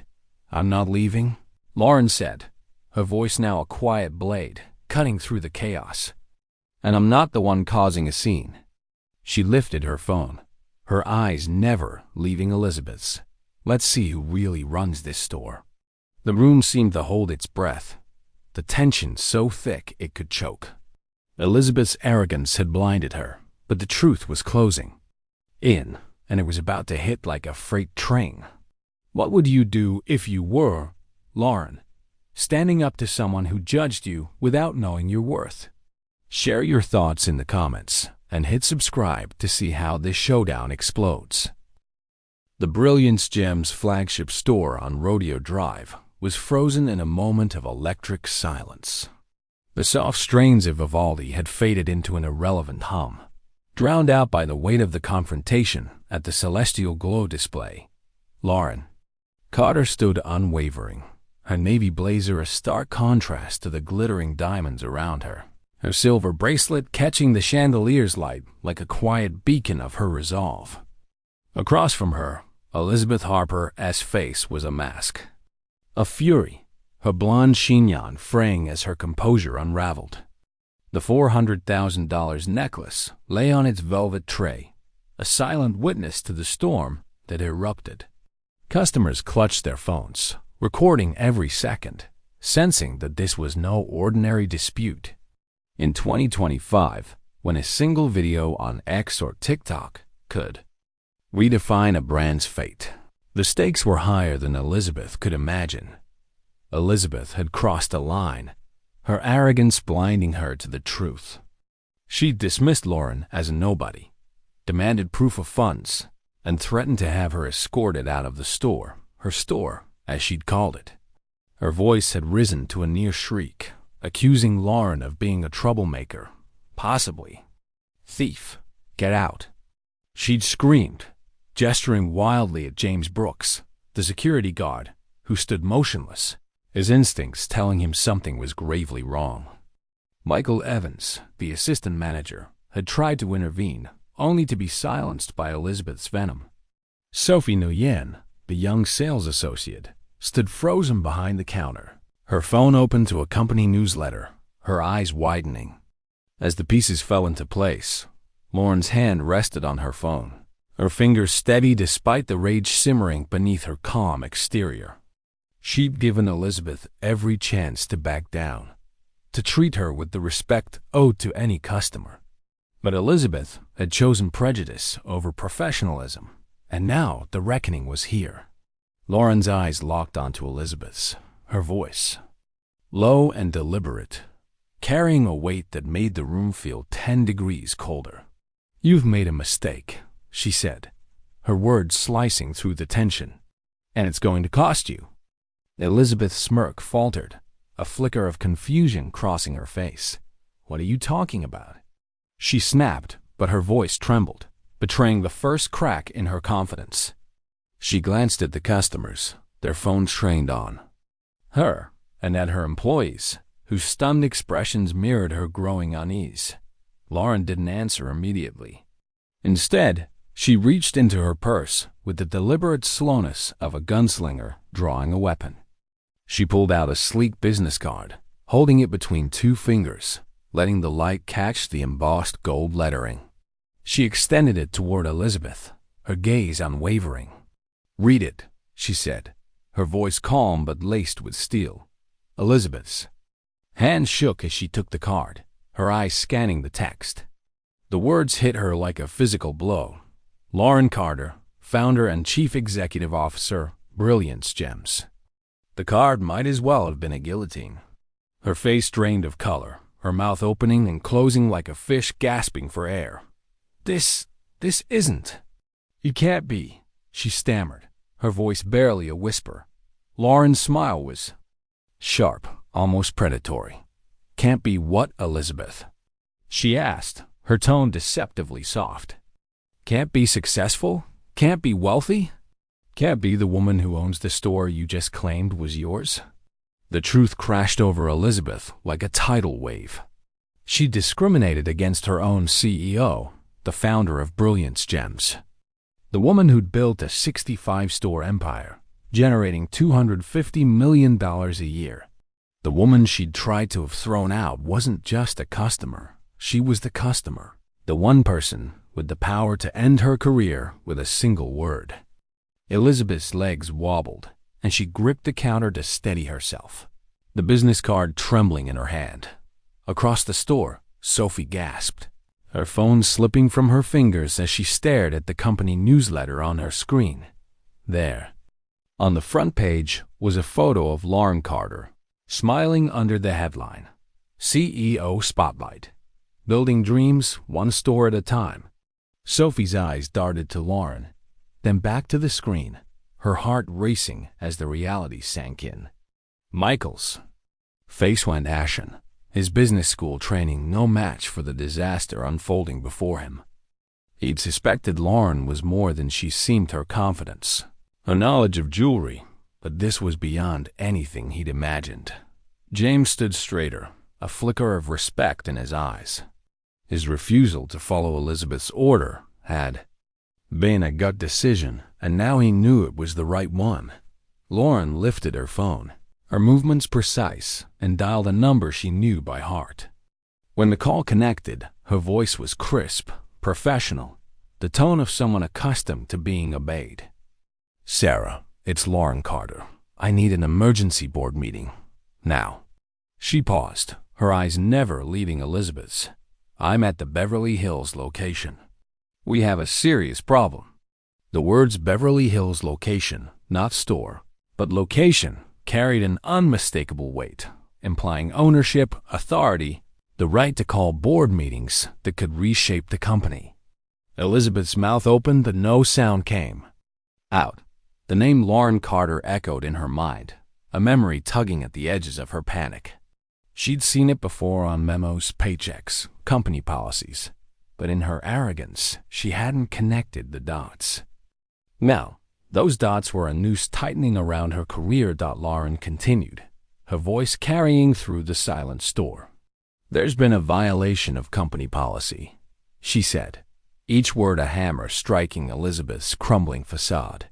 "I'm not leaving," Lauren said, her voice now a quiet blade, cutting through the chaos. "And I'm not the one causing a scene." She lifted her phone, her eyes never leaving Elizabeth's. "Let's see who really runs this store." The room seemed to hold its breath, the tension so thick it could choke. Elizabeth's arrogance had blinded her, but the truth was closing in, and it was about to hit like a freight train. What would you do if you were Lauren, standing up to someone who judged you without knowing your worth? Share your thoughts in the comments and hit subscribe to see how this showdown explodes. The Brilliance Gems flagship store on Rodeo Drive was frozen in a moment of electric silence. The soft strains of Vivaldi had faded into an irrelevant hum, drowned out by the weight of the confrontation at the celestial glow display. Lauren Carter stood unwavering, her navy blazer a stark contrast to the glittering diamonds around her, her silver bracelet catching the chandelier's light like a quiet beacon of her resolve. Across from her, Elizabeth Harper's face was a mask, a fury, her blonde chignon fraying as her composure unraveled. The $400,000 necklace lay on its velvet tray, a silent witness to the storm that erupted. Customers clutched their phones, recording every second, sensing that this was no ordinary dispute. In 2025, when a single video on X or TikTok could redefine a brand's fate, the stakes were higher than Elizabeth could imagine. Elizabeth had crossed a line, her arrogance blinding her to the truth. She dismissed Lauren as a nobody, demanded proof of funds, and threatened to have her escorted out of the store, her store, as she'd called it. Her voice had risen to a near shriek, accusing Lauren of being a troublemaker, possibly thief. Get out. She'd screamed, gesturing wildly at James Brooks, the security guard, who stood motionless, his instincts telling him something was gravely wrong. Michael Evans, the assistant manager, had tried to intervene, only to be silenced by Elizabeth's venom. Sophie Nguyen, the young sales associate, stood frozen behind the counter, her phone open to a company newsletter, her eyes widening. As the pieces fell into place, Lauren's hand rested on her phone, her fingers steady despite the rage simmering beneath her calm exterior. She'd given Elizabeth every chance to back down, to treat her with the respect owed to any customer. But Elizabeth had chosen prejudice over professionalism, and now the reckoning was here. Lauren's eyes locked onto Elizabeth's, her voice, low and deliberate, carrying a weight that made the room feel 10 degrees colder. "You've made a mistake," she said, her words slicing through the tension. "And it's going to cost you." Elizabeth's smirk faltered, a flicker of confusion crossing her face. "What are you talking about?" She snapped, but her voice trembled, betraying the first crack in her confidence. She glanced at the customers, their phones trained on her, and at her employees, whose stunned expressions mirrored her growing unease. Lauren didn't answer immediately. Instead, she reached into her purse with the deliberate slowness of a gunslinger drawing a weapon. She pulled out a sleek business card, holding it between two fingers, letting the light catch the embossed gold lettering. She extended it toward Elizabeth, her gaze unwavering. "Read it," she said, her voice calm but laced with steel. Elizabeth's hand shook as she took the card, her eyes scanning the text. The words hit her like a physical blow. Lauren Carter, founder and chief executive officer, Brilliance Gems. The card might as well have been a guillotine. Her face drained of color, her mouth opening and closing like a fish gasping for air. This isn't. It can't be," she stammered, her voice barely a whisper. Lauren's smile was sharp, almost predatory. "Can't be what, Elizabeth?" she asked, her tone deceptively soft. "Can't be successful? Can't be wealthy? Can't be the woman who owns the store you just claimed was yours?" The truth crashed over Elizabeth like a tidal wave. She discriminated against her own CEO, the founder of Brilliance Gems. The woman who'd built a 65-store empire, generating $250 million a year. The woman she'd tried to have thrown out wasn't just a customer. She was the customer, the one person with the power to end her career with a single word. Elizabeth's legs wobbled, and she gripped the counter to steady herself, the business card trembling in her hand. Across the store, Sophie gasped, her phone slipping from her fingers as she stared at the company newsletter on her screen. There, on the front page, was a photo of Lauren Carter, smiling under the headline, CEO Spotlight, Building Dreams One Store at a Time. Sophie's eyes darted to Lauren, then back to the screen, her heart racing as the reality sank in. Michael's face went ashen, his business school training no match for the disaster unfolding before him. He'd suspected Lauren was more than she seemed her confidence, her knowledge of jewelry, but this was beyond anything he'd imagined. James stood straighter, a flicker of respect in his eyes. His refusal to follow Elizabeth's order had been a gut decision, and now he knew it was the right one. Lauren lifted her phone, her movements precise, and dialed a number she knew by heart. When the call connected, her voice was crisp, professional, the tone of someone accustomed to being obeyed. "Sarah, it's Lauren Carter. I need an emergency board meeting. Now. She paused, her eyes never leaving Elizabeth's. I'm at the Beverly Hills location. We have a serious problem. The words Beverly Hills location, not store, but location, carried an unmistakable weight, implying ownership, authority, the right to call board meetings that could reshape the company. Elizabeth's mouth opened, but no sound came. Out. The name Lauren Carter echoed in her mind, a memory tugging at the edges of her panic. She'd seen it before on memos, paychecks, company policies, but in her arrogance, she hadn't connected the dots. Now, those dots were a noose tightening around her career. Lauren continued, her voice carrying through the silent store. There's been a violation of company policy, she said, each word a hammer striking Elizabeth's crumbling facade.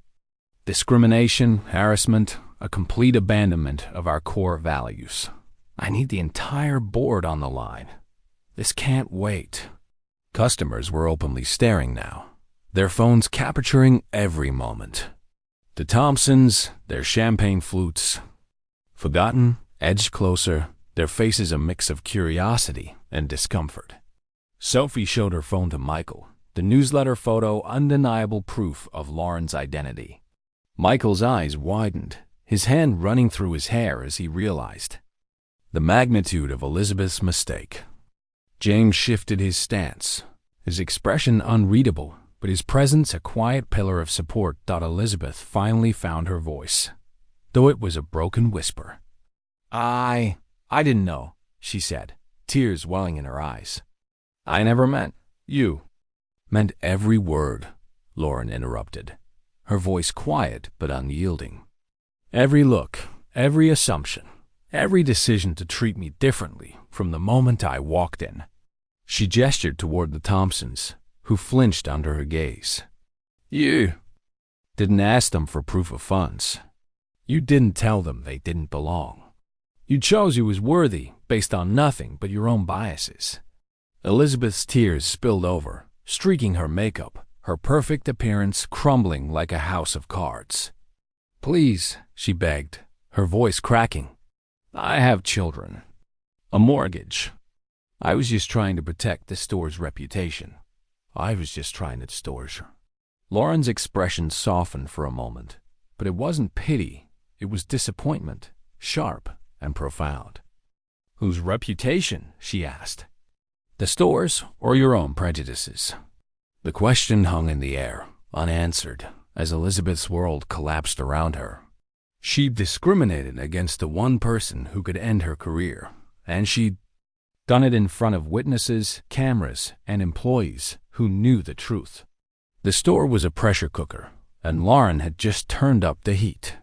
Discrimination, harassment, a complete abandonment of our core values. I need the entire board on the line. This can't wait. Customers were openly staring now, their phones capturing every moment. The Thompsons, their champagne flutes, forgotten, edged closer, their faces a mix of curiosity and discomfort. Sophie showed her phone to Michael, the newsletter photo undeniable proof of Lauren's identity. Michael's eyes widened, his hand running through his hair as he realized the magnitude of Elizabeth's mistake. James shifted his stance, his expression unreadable, but his presence a quiet pillar of support. Elizabeth finally found her voice, though it was a broken whisper. I didn't know, she said, tears welling in her eyes. I never meant you. Meant every word, Lauren interrupted, her voice quiet but unyielding. Every look, every assumption, every decision to treat me differently from the moment I walked in. She gestured toward the Thompsons, who flinched under her gaze. You didn't ask them for proof of funds. You didn't tell them they didn't belong. You chose who was worthy based on nothing but your own biases. Elizabeth's tears spilled over, streaking her makeup, her perfect appearance crumbling like a house of cards. Please, she begged, her voice cracking. I have children. A mortgage. I was just trying to protect the store's reputation. Lauren's expression softened for a moment, but it wasn't pity, it was disappointment, sharp and profound. Whose reputation? She asked. The store's or your own prejudices? The question hung in the air, unanswered, as Elizabeth's world collapsed around her. She'd discriminated against the one person who could end her career, and she'd done it in front of witnesses, cameras, and employees who knew the truth. The store was a pressure cooker, and Lauren had just turned up the heat.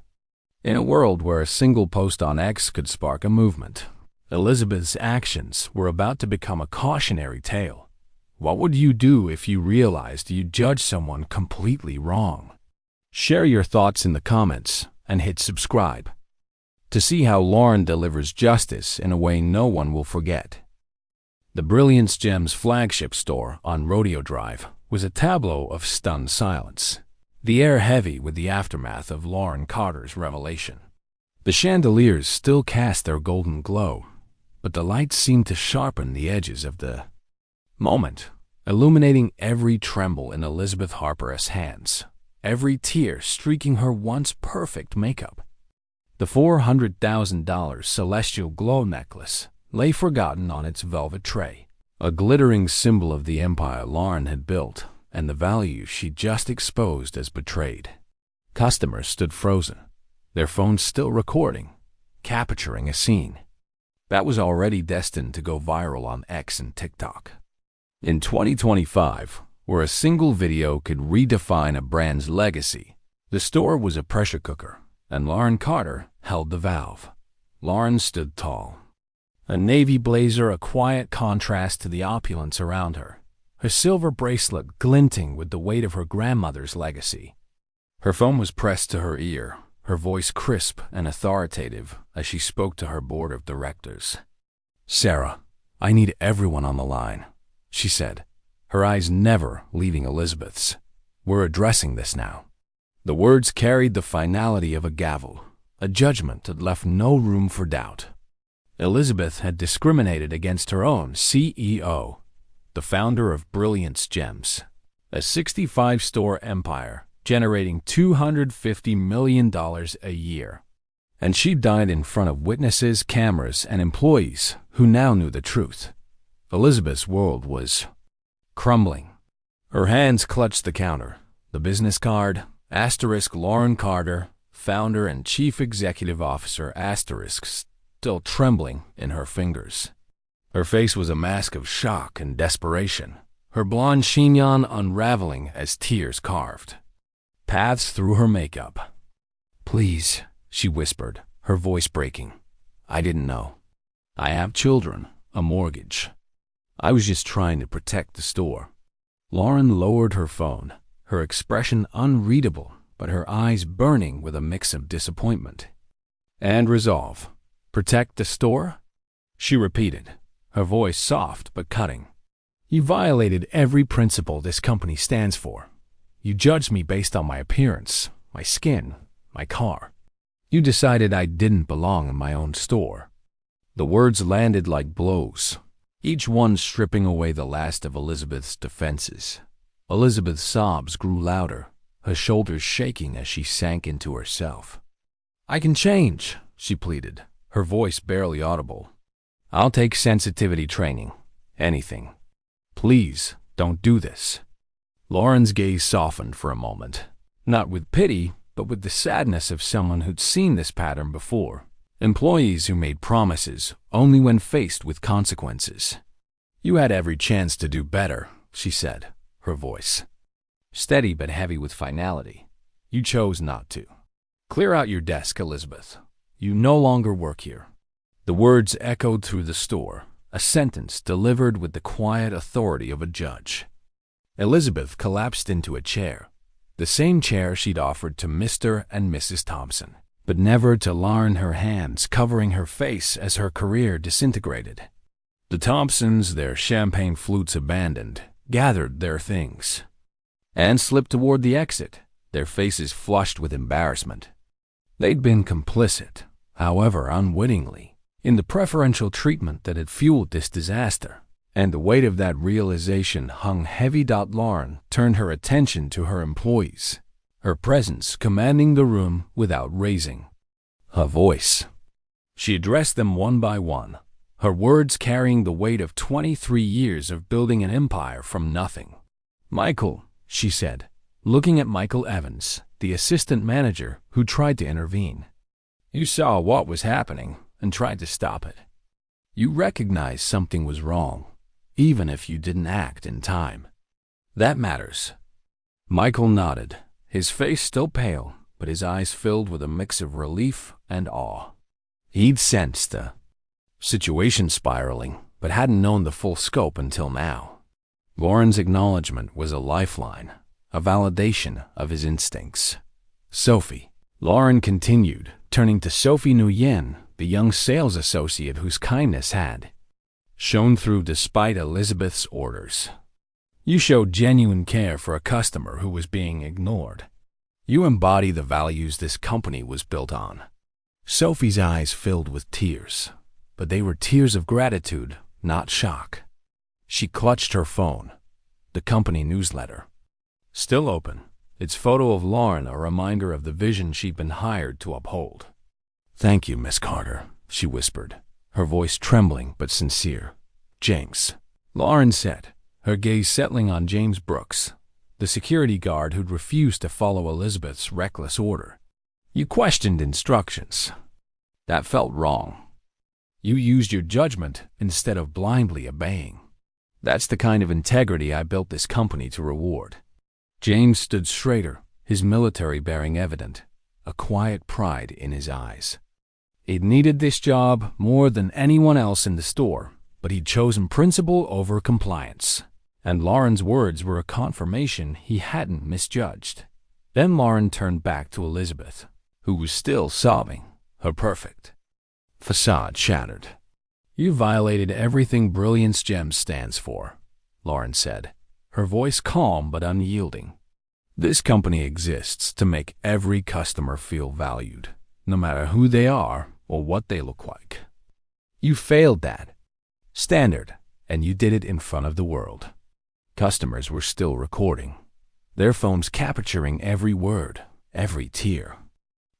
In a world where a single post on X could spark a movement, Elizabeth's actions were about to become a cautionary tale. What would you do if you realized you judged someone completely wrong? Share your thoughts in the comments and hit subscribe to see how Lauren delivers justice in a way no one will forget. The Brilliance Gems flagship store on Rodeo Drive was a tableau of stunned silence, the air heavy with the aftermath of Lauren Carter's revelation. The chandeliers still cast their golden glow, but the lights seemed to sharpen the edges of the moment, illuminating every tremble in Elizabeth Harper's hands, every tear streaking her once perfect makeup. The $400,000 celestial glow necklace lay forgotten on its velvet tray, a glittering symbol of the empire Lauren had built and the value she just exposed as betrayed. Customers stood frozen, their phones still recording, capturing a scene that was already destined to go viral on X and TikTok. In 2025, where a single video could redefine a brand's legacy, the store was a pressure cooker, and Lauren Carter held the valve. Lauren stood tall, a navy blazer a quiet contrast to the opulence around her, her silver bracelet glinting with the weight of her grandmother's legacy. Her phone was pressed to her ear, her voice crisp and authoritative as she spoke to her board of directors. Sarah, I need everyone on the line, she said, her eyes never leaving Elizabeth's. We're addressing this now. The words carried the finality of a gavel, a judgment that left no room for doubt. Elizabeth had discriminated against her own CEO, the founder of Brilliance Gems, a 65-store empire generating $250 million a year. And she died in front of witnesses, cameras, and employees who now knew the truth. Elizabeth's world was crumbling. Her hands clutched the counter, the business card, * Lauren Carter, founder and chief executive officer, * still trembling in her fingers. Her face was a mask of shock and desperation, her blonde chignon unraveling as tears carved paths through her makeup. "Please," she whispered, her voice breaking. "I didn't know. I have children, a mortgage. I was just trying to protect the store." Lauren lowered her phone, her expression unreadable, but her eyes burning with a mix of disappointment and resolve. "Protect the store?" she repeated, her voice soft but cutting. "You violated every principle this company stands for. You judged me based on my appearance, my skin, my car. You decided I didn't belong in my own store." The words landed like blows, each one stripping away the last of Elizabeth's defenses. Elizabeth's sobs grew louder, her shoulders shaking as she sank into herself. "I can change," she pleaded, her voice barely audible. "I'll take sensitivity training. Anything. Please, don't do this." Lauren's gaze softened for a moment, not with pity, but with the sadness of someone who'd seen this pattern before. Employees who made promises only when faced with consequences. "You had every chance to do better," she said, her voice steady but heavy with finality. "You chose not to. Clear out your desk, Elizabeth. You no longer work here." The words echoed through the store, a sentence delivered with the quiet authority of a judge. Elizabeth collapsed into a chair, the same chair she'd offered to Mr. and Mrs. Thompson, but never to Lauren, her hands covering her face as her career disintegrated. The Thompsons, their champagne flutes abandoned, gathered their things and slipped toward the exit, their faces flushed with embarrassment. They'd been complicit, however unwittingly, in the preferential treatment that had fueled this disaster, and the weight of that realization hung heavy. Lauren turned her attention to her employees, her presence commanding the room without raising her voice. She addressed them one by one, her words carrying the weight of 23 years of building an empire from nothing. "Michael," she said, looking at Michael Evans, the assistant manager who tried to intervene. "You saw what was happening and tried to stop it. You recognized something was wrong, even if you didn't act in time. That matters." Michael nodded, his face still pale, but his eyes filled with a mix of relief and awe. He'd sensed the situation spiraling, but hadn't known the full scope until now. Lauren's acknowledgement was a lifeline, a validation of his instincts. "Sophie," Lauren continued, turning to Sophie Nguyen, the young sales associate whose kindness had shone through despite Elizabeth's orders. "You showed genuine care for a customer who was being ignored. You embody the values this company was built on." Sophie's eyes filled with tears, but they were tears of gratitude, not shock. She clutched her phone, the company newsletter, still open, its photo of Lauren a reminder of the vision she'd been hired to uphold. "Thank you, Miss Carter," she whispered, her voice trembling but sincere. "James," Lauren said, her gaze settling on James Brooks, the security guard who'd refused to follow Elizabeth's reckless order. "You questioned instructions. That felt wrong. You used your judgment instead of blindly obeying. That's the kind of integrity I built this company to reward." James stood straighter, his military bearing evident, a quiet pride in his eyes. He'd needed this job more than anyone else in the store, but he'd chosen principle over compliance. And Lauren's words were a confirmation he hadn't misjudged. Then Lauren turned back to Elizabeth, who was still sobbing, her perfect facade shattered. "You violated everything Brilliance Gems stands for," Lauren said, her voice calm but unyielding. "This company exists to make every customer feel valued, no matter who they are or what they look like. You failed that standard, and you did it in front of the world. Customers were still recording, their phones capturing every word, every tear.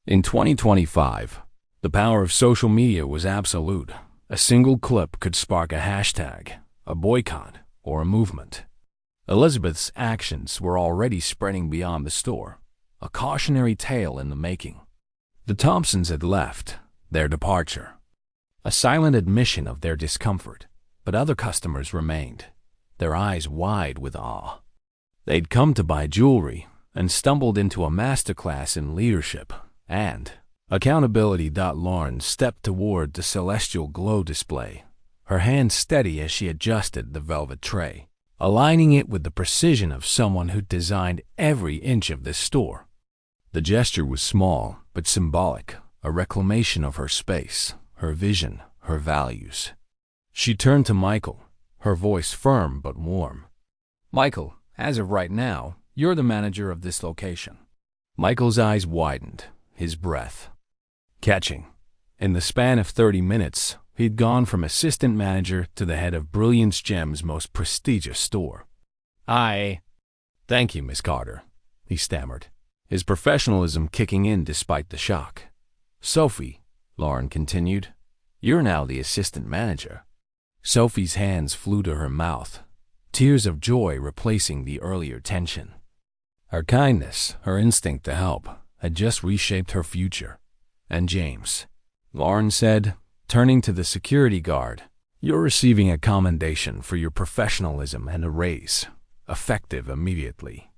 In 2025, the power of social media was absolute. A single clip could spark a hashtag, a boycott, or a movement. Elizabeth's actions were already spreading beyond the store, a cautionary tale in the making. The Thompsons had left, their departure, a silent admission of their discomfort, but other customers remained, their eyes wide with awe. They'd come to buy jewelry and stumbled into a masterclass in leadership and accountability. Lauren stepped toward the celestial glow display, her hand steady as she adjusted the velvet tray, aligning it with the precision of someone who'd designed every inch of this store. The gesture was small but symbolic, a reclamation of her space, her vision, her values. She turned to Michael, her voice firm but warm. "Michael, as of right now, you're the manager of this location." Michael's eyes widened, his breath catching. In the span of 30 minutes, he'd gone from assistant manager to the head of Brilliance Gem's most prestigious store. Thank you, Miss Carter," he stammered, his professionalism kicking in despite the shock. "Sophie," Lauren continued, "you're now the assistant manager." Sophie's hands flew to her mouth, tears of joy replacing the earlier tension. Her kindness, her instinct to help, had just reshaped her future. "And James," Lauren said, turning to the security guard, "you're receiving a commendation for your professionalism and a raise, effective immediately."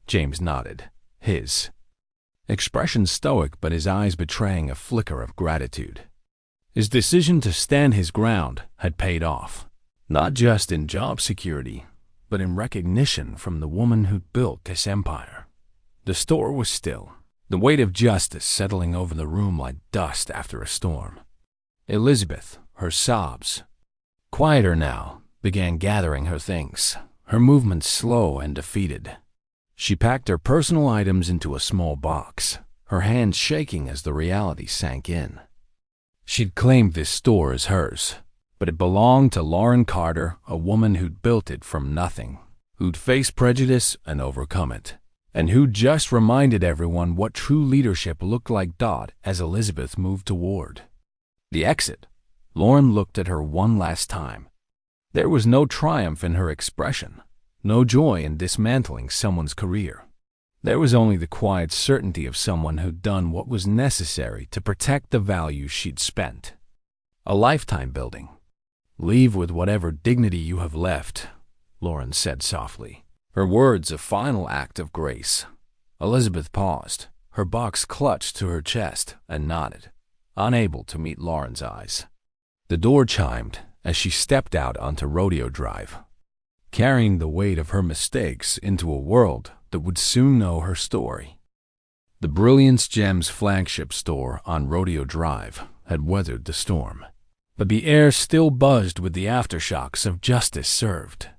James nodded, his expression stoic but his eyes betraying a flicker of gratitude. His decision to stand his ground had paid off, not just in job security, but in recognition from the woman who'd built this empire. The store was still, the weight of justice settling over the room like dust after a storm. Elizabeth, her sobs, quieter now, began gathering her things, her movements slow and defeated. She packed her personal items into a small box, her hands shaking as the reality sank in. She'd claimed this store as hers, but it belonged to Lauren Carter, a woman who'd built it from nothing, who'd faced prejudice and overcome it, and who'd just reminded everyone what true leadership looked like. As Elizabeth moved toward the exit, Lauren looked at her one last time. There was no triumph in her expression, no joy in dismantling someone's career. There was only the quiet certainty of someone who'd done what was necessary to protect the values she'd spent a lifetime building. "Leave with whatever dignity you have left," Lauren said softly, her words a final act of grace. Elizabeth paused, her box clutched to her chest, and nodded, unable to meet Lauren's eyes. The door chimed as she stepped out onto Rodeo Drive, carrying the weight of her mistakes into a world that would soon know her story. The Brilliance Gem's flagship store on Rodeo Drive had weathered the storm, but the air still buzzed with the aftershocks of justice served.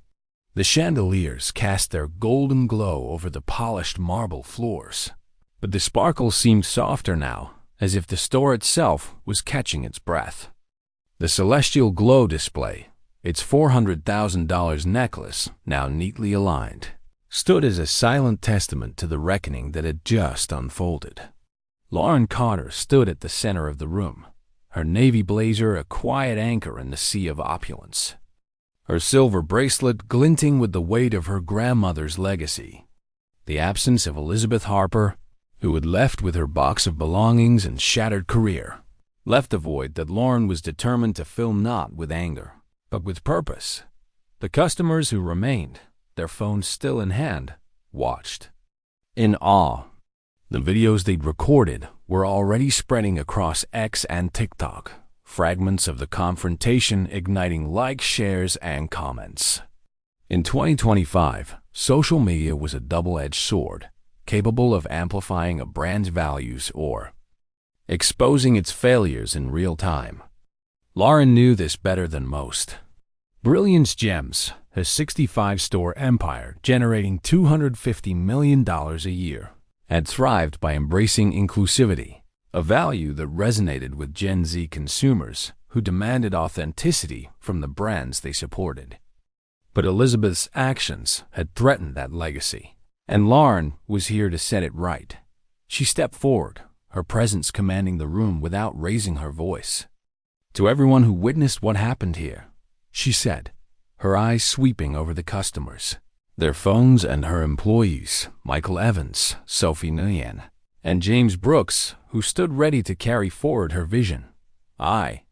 The chandeliers cast their golden glow over the polished marble floors, but the sparkle seemed softer now, as if the store itself was catching its breath. The celestial glow display, its $400,000 necklace now neatly aligned, stood as a silent testament to the reckoning that had just unfolded. Lauren Carter stood at the center of the room, her navy blazer a quiet anchor in the sea of opulence, her silver bracelet glinting with the weight of her grandmother's legacy. The absence of Elizabeth Harper, who had left with her box of belongings and shattered career, left a void that Lauren was determined to fill not with anger, but with purpose. The customers who remained, their phones still in hand, watched in awe. The videos they'd recorded were already spreading across X and TikTok, fragments of the confrontation igniting likes, shares, and comments. In 2025, social media was a double-edged sword, capable of amplifying a brand's values or exposing its failures in real time. Lauren knew this better than most. Brilliance Gems, her 65-store empire generating $250 million a year, had thrived by embracing inclusivity, a value that resonated with Gen Z consumers who demanded authenticity from the brands they supported. But Elizabeth's actions had threatened that legacy, and Lauren was here to set it right. She stepped forward, her presence commanding the room without raising her voice. "To everyone who witnessed what happened here," she said, her eyes sweeping over the customers, their phones, and her employees, Michael Evans, Sophie Nguyen, and James Brooks, who stood ready to carry forward her vision. "I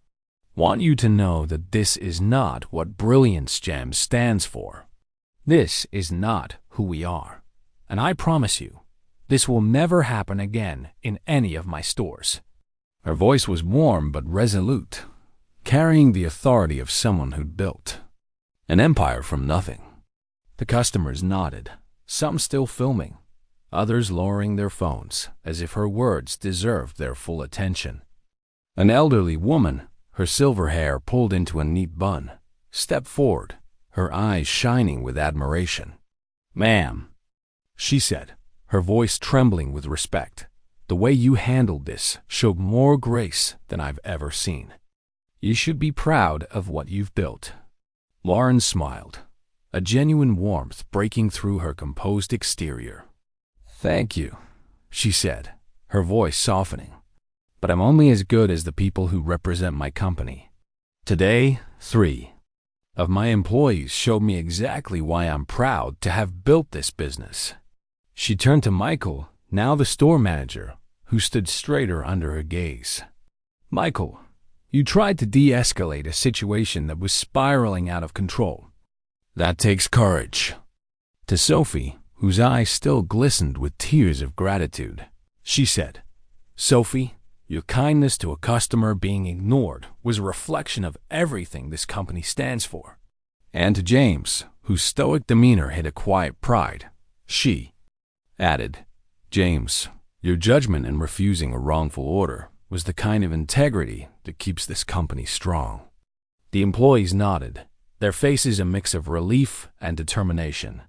want you to know that this is not what Brilliance Gems stands for. This is not who we are. And I promise you, this will never happen again in any of my stores." Her voice was warm but resolute, carrying the authority of someone who'd built an empire from nothing. The customers nodded, some still filming, others lowering their phones as if her words deserved their full attention. An elderly woman, her silver hair pulled into a neat bun, stepped forward, her eyes shining with admiration. "Ma'am," she said, her voice trembling with respect, "the way you handled this showed more grace than I've ever seen. You should be proud of what you've built." Lauren smiled, a genuine warmth breaking through her composed exterior. "Thank you," she said, her voice softening. "But I'm only as good as the people who represent my company. Today, 3 of my employees showed me exactly why I'm proud to have built this business." She turned to Michael, now the store manager, who stood straighter under her gaze. "Michael, you tried to de-escalate a situation that was spiraling out of control. That takes courage." To Sophie, whose eyes still glistened with tears of gratitude, she said, "Sophie, your kindness to a customer being ignored was a reflection of everything this company stands for." And to James, whose stoic demeanor hid a quiet pride, she added, "James, your judgment in refusing a wrongful order was the kind of integrity that keeps this company strong." The employees nodded, their faces a mix of relief and determination.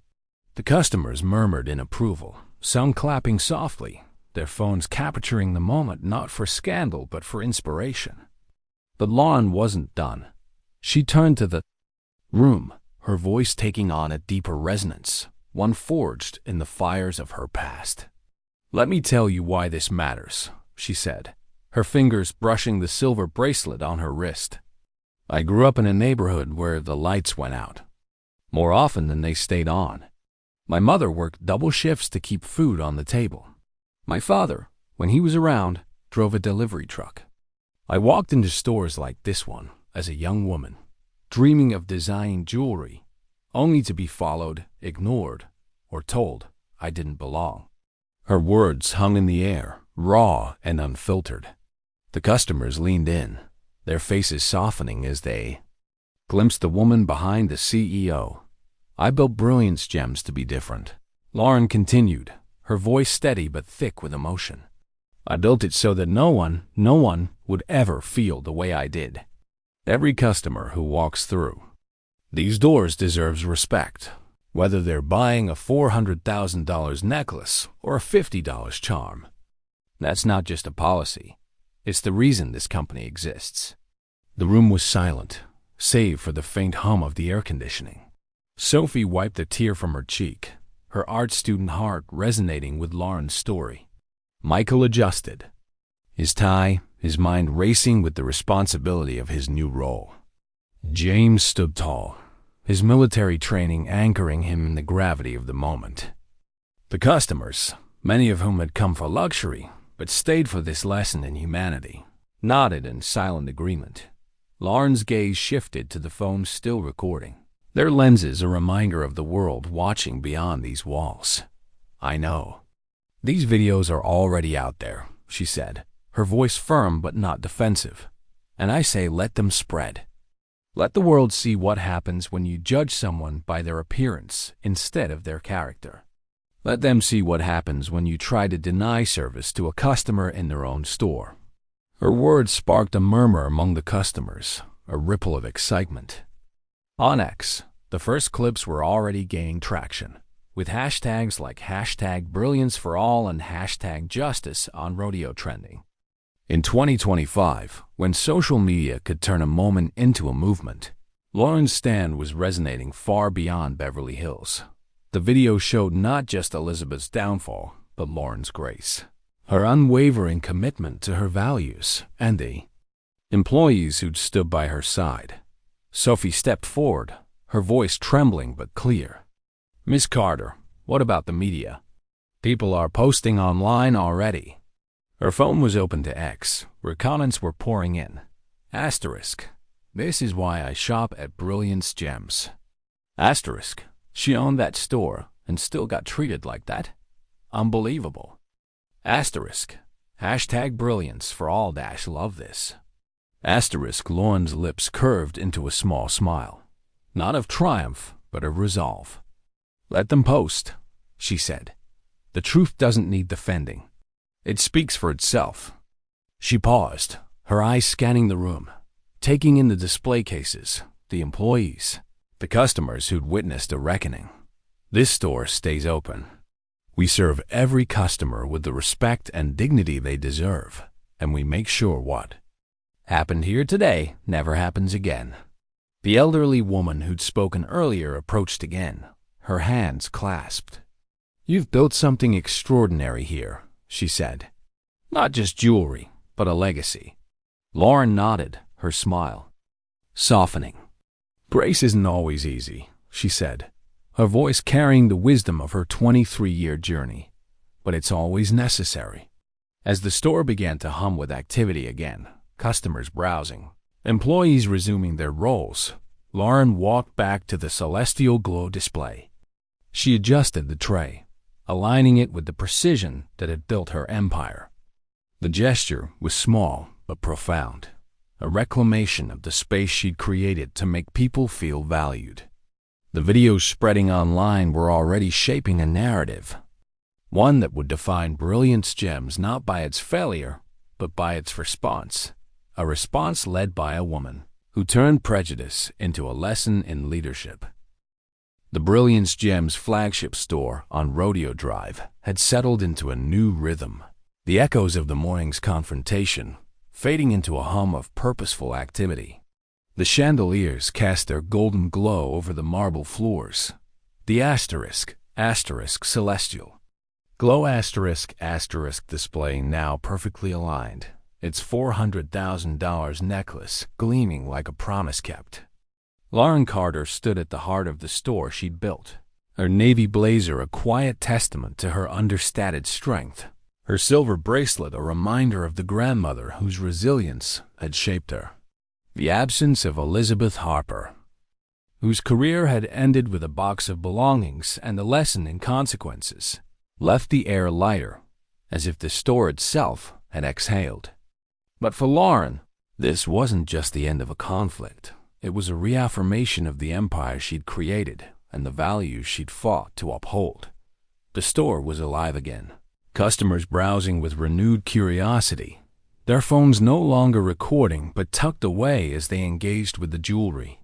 The customers murmured in approval, some clapping softly, their phones capturing the moment not for scandal but for inspiration. But Lauren wasn't done. She turned to the room, her voice taking on a deeper resonance, one forged in the fires of her past. "Let me tell you why this matters," she said, her fingers brushing the silver bracelet on her wrist. "I grew up in a neighborhood where the lights went out more often than they stayed on. My mother worked double shifts to keep food on the table. My father, when he was around, drove a delivery truck. I walked into stores like this one as a young woman, dreaming of designing jewelry, only to be followed, ignored, or told I didn't belong." Her words hung in the air, raw and unfiltered. The customers leaned in, their faces softening as they glimpsed the woman behind the CEO. "I built Brilliance Gems to be different," Lauren continued, her voice steady but thick with emotion. "I built it so that no one would ever feel the way I did. Every customer who walks through these doors deserves respect, whether they're buying a $400,000 necklace or a $50 charm. That's not just a policy. It's the reason this company exists." The room was silent, save for the faint hum of the air conditioning. Sophie wiped a tear from her cheek, her art student heart resonating with Lauren's story. Michael adjusted, his tie, his mind racing with the responsibility of his new role. James stood tall, his military training anchoring him in the gravity of the moment. The customers, many of whom had come for luxury but stayed for this lesson in humanity, nodded in silent agreement. Lauren's gaze shifted to the phone still recording, their lenses a reminder of the world watching beyond these walls. "I know. These videos are already out there," she said, her voice firm but not defensive. "And I say let them spread. Let the world see what happens when you judge someone by their appearance instead of their character. Let them see what happens when you try to deny service to a customer in their own store." Her words sparked a murmur among the customers, a ripple of excitement. On X, the first clips were already gaining traction, with hashtags like #BrillianceForAll and #Justice on Rodeo trending. In 2025, when social media could turn a moment into a movement, Lauren's stand was resonating far beyond Beverly Hills. The video showed not just Elizabeth's downfall, but Lauren's grace, her unwavering commitment to her values, and the employees who'd stood by her side. Sophie stepped forward, her voice trembling but clear. "Miss Carter, what about the media? People are posting online already." Her phone was open to X, where comments were pouring in. Asterisk. "This is why I shop at Brilliance Gems." Asterisk. "She owned that store and still got treated like that? Unbelievable." Asterisk. Hashtag Brilliance for all dash love this. Asterisk. Lauren's lips curved into a small smile. Not of triumph, but of resolve. "Let them post," she said. "The truth doesn't need defending. It speaks for itself." She paused, her eyes scanning the room, taking in the display cases, the employees, the customers who'd witnessed a reckoning. "This store stays open. We serve every customer with the respect and dignity they deserve, and we make sure what happened here today never happens again." The elderly woman who'd spoken earlier approached again, her hands clasped. "You've built something extraordinary here," she said. "Not just jewelry, but a legacy." Lauren nodded, her smile softening. "Grace isn't always easy," she said, her voice carrying the wisdom of her 23-year journey. "But it's always necessary." As the store began to hum with activity again, customers browsing, employees resuming their roles, Lauren walked back to the celestial glow display. She adjusted the tray, aligning it with the precision that had built her empire. The gesture was small but profound, a reclamation of the space she'd created to make people feel valued. The videos spreading online were already shaping a narrative, one that would define Brilliance Gems not by its failure, but by its response, a response led by a woman who turned prejudice into a lesson in leadership. The Brilliance Gems flagship store on Rodeo Drive had settled into a new rhythm, the echoes of the morning's confrontation fading into a hum of purposeful activity. The chandeliers cast their golden glow over the marble floors. The asterisk celestial glow asterisk display now perfectly aligned, its $400,000 necklace gleaming like a promise kept. Lauren Carter stood at the heart of the store she'd built, her navy blazer a quiet testament to her understated strength, her silver bracelet a reminder of the grandmother whose resilience had shaped her. The absence of Elizabeth Harper, whose career had ended with a box of belongings and a lesson in consequences, left the air lighter, as if the store itself had exhaled. But for Lauren, this wasn't just the end of a conflict. It was a reaffirmation of the empire she'd created and the values she'd fought to uphold. The store was alive again, customers browsing with renewed curiosity, their phones no longer recording but tucked away as they engaged with the jewelry.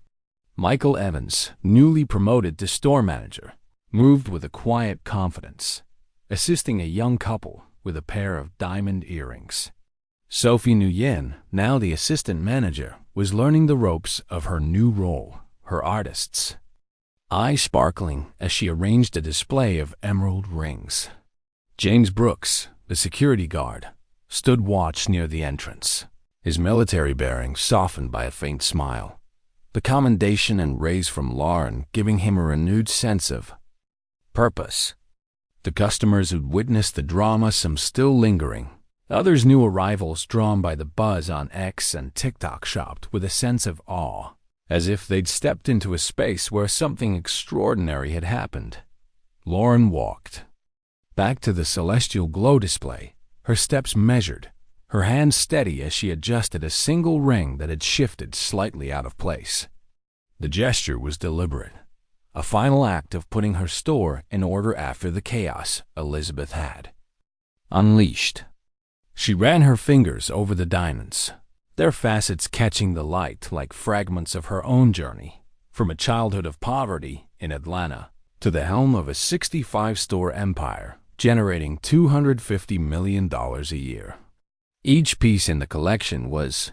Michael Evans, newly promoted to store manager, moved with a quiet confidence, assisting a young couple with a pair of diamond earrings. Sophie Nguyen, now the assistant manager, was learning the ropes of her new role, her artists, eyes sparkling as she arranged a display of emerald rings. James Brooks, the security guard, stood watch near the entrance, his military bearings softened by a faint smile, the commendation and raise from Lauren giving him a renewed sense of purpose. The customers who'd witnessed the drama, some still lingering, others new arrivals drawn by the buzz on X and TikTok, shopped with a sense of awe, as if they'd stepped into a space where something extraordinary had happened. Lauren walked back to the celestial glow display, her steps measured, her hands steady as she adjusted a single ring that had shifted slightly out of place. The gesture was deliberate, a final act of putting her store in order after the chaos Elizabeth had unleashed. She ran her fingers over the diamonds, their facets catching the light like fragments of her own journey, from a childhood of poverty in Atlanta to the helm of a 65-store empire generating $250 million a year. Each piece in the collection was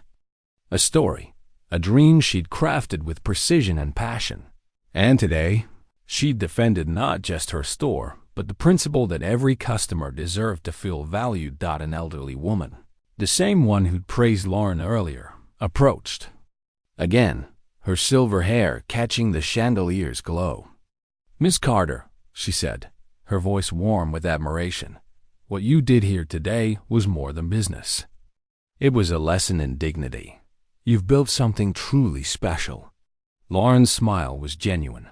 a story, a dream she'd crafted with precision and passion. And today, she defended not just her store, but the principle that every customer deserved to feel valued. An elderly woman, the same one who'd praised Lauren earlier, approached. Again, her silver hair catching the chandelier's glow. "Miss Carter," she said, her voice warm with admiration, "what you did here today was more than business. It was a lesson in dignity. You've built something truly special." Lauren's smile was genuine,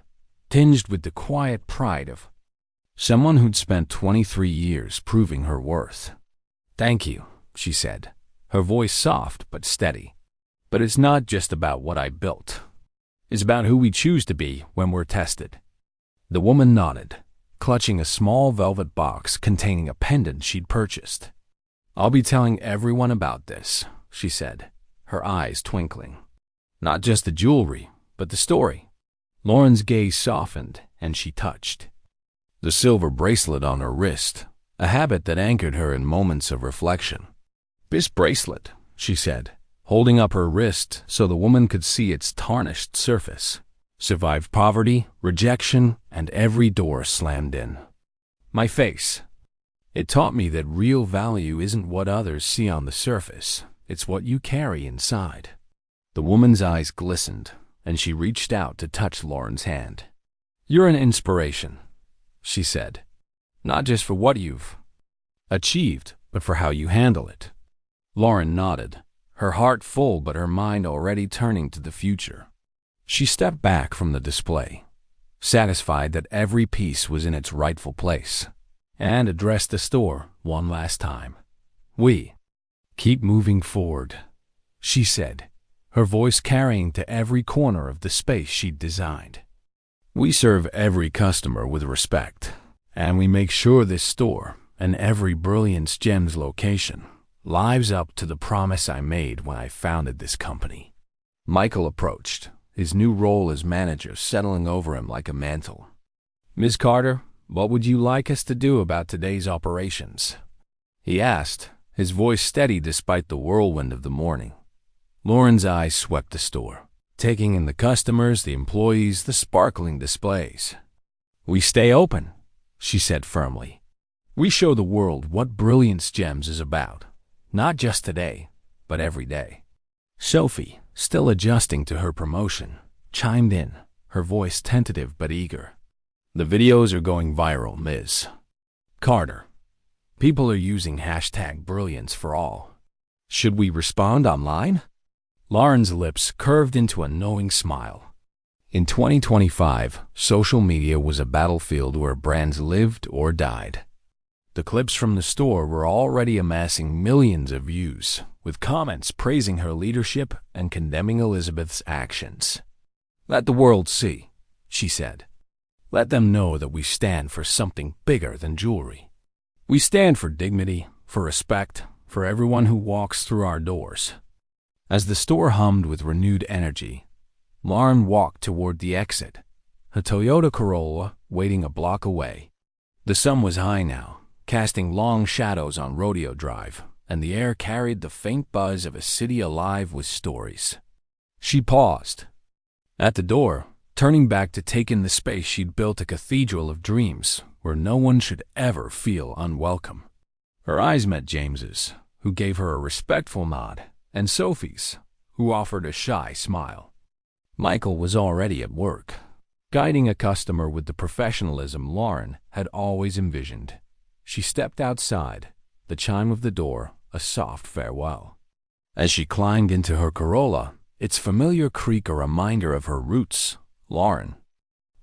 tinged with the quiet pride of someone who'd spent 23 years proving her worth. "Thank you," she said, her voice soft but steady. "But it's not just about what I built. It's about who we choose to be when we're tested." The woman nodded, clutching a small velvet box containing a pendant she'd purchased. "I'll be telling everyone about this," she said, her eyes twinkling. "Not just the jewelry, but the story." Lauren's gaze softened, and she touched the silver bracelet on her wrist, a habit that anchored her in moments of reflection. "This bracelet," she said, holding up her wrist so the woman could see its tarnished surface, "survived poverty, rejection, and every door slammed in my face. It taught me that real value isn't what others see on the surface, it's what you carry inside." The woman's eyes glistened, and she reached out to touch Lauren's hand. "You're an inspiration," she said, "not just for what you've achieved, but for how you handle it." Lauren nodded, her heart full but her mind already turning to the future. She stepped back from the display, satisfied that every piece was in its rightful place, and addressed the store one last time. "We keep moving forward," she said, her voice carrying to every corner of the space she'd designed. "We serve every customer with respect, and we make sure this store and every Brilliance Gems location lives up to the promise I made when I founded this company." Michael approached, his new role as manager settling over him like a mantle. "Ms. Carter, what would you like us to do about today's operations?" he asked, his voice steady despite the whirlwind of the morning. Lauren's eyes swept the store, taking in the customers, the employees, the sparkling displays. "We stay open," she said firmly. "We show the world what Brilliance Gems is about, not just today, but every day." Sophie, still adjusting to her promotion, chimed in, her voice tentative but eager. "The videos are going viral, Ms. Carter. People are using #Brilliance for all. Should we respond online?" Lauren's lips curved into a knowing smile. In 2025, social media was a battlefield where brands lived or died. The clips from the store were already amassing millions of views, with comments praising her leadership and condemning Elizabeth's actions. "Let the world see," she said. "Let them know that we stand for something bigger than jewelry. We stand for dignity, for respect, for everyone who walks through our doors." As the store hummed with renewed energy, Lauren walked toward the exit, her Toyota Corolla waiting a block away. The sun was high now, casting long shadows on Rodeo Drive, and the air carried the faint buzz of a city alive with stories. She paused at the door, turning back to take in the space she'd built, a cathedral of dreams where no one should ever feel unwelcome. Her eyes met James's, who gave her a respectful nod, and Sophie's, who offered a shy smile. Michael was already at work, guiding a customer with the professionalism Lauren had always envisioned. She stepped outside, the chime of the door a soft farewell. As she climbed into her Corolla, its familiar creak a reminder of her roots, Lauren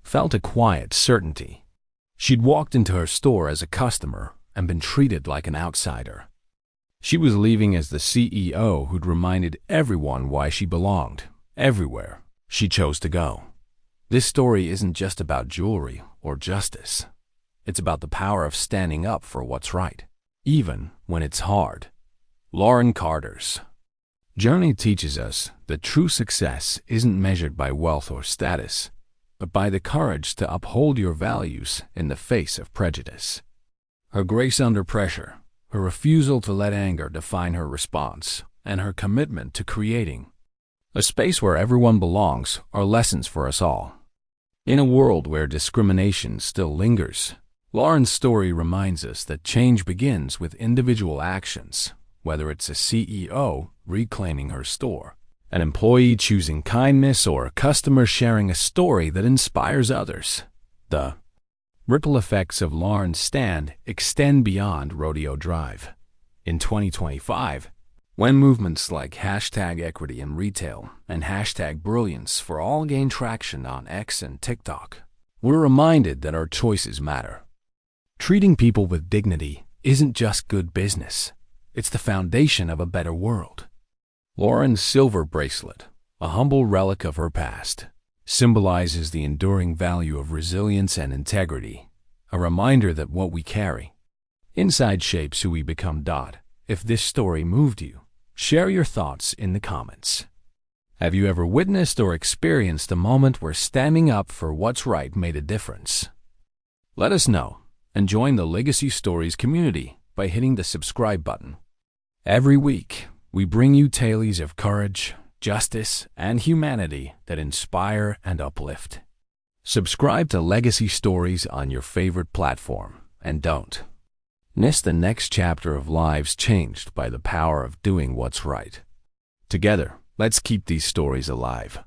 felt a quiet certainty. She'd walked into her store as a customer and been treated like an outsider. She was leaving as the CEO who'd reminded everyone why she belonged, everywhere she chose to go. This story isn't just about jewelry or justice. It's about the power of standing up for what's right, even when it's hard. Lauren Carter's journey teaches us that true success isn't measured by wealth or status, but by the courage to uphold your values in the face of prejudice. Her grace under pressure, her refusal to let anger define her response, and her commitment to creating a space where everyone belongs are lessons for us all. In a world where discrimination still lingers, Lauren's story reminds us that change begins with individual actions, whether it's a CEO reclaiming her store, an employee choosing kindness, or a customer sharing a story that inspires others. The ripple effects of Lauren's stand extend beyond Rodeo Drive. In 2025, when movements like #equity in retail and #Brilliance for all gain traction on X and TikTok, we're reminded that our choices matter. Treating people with dignity isn't just good business. It's the foundation of a better world. Lauren's silver bracelet, a humble relic of her past, symbolizes the enduring value of resilience and integrity, a reminder that what we carry inside shapes who we become. If this story moved you, share your thoughts in the comments. Have you ever witnessed or experienced a moment where standing up for what's right made a difference? Let us know and join the Legacy Stories community by hitting the subscribe button. Every week, we bring you tales of courage, justice, and humanity that inspire and uplift. Subscribe to Legacy Stories on your favorite platform, and don't miss the next chapter of lives changed by the power of doing what's right. Together, let's keep these stories alive.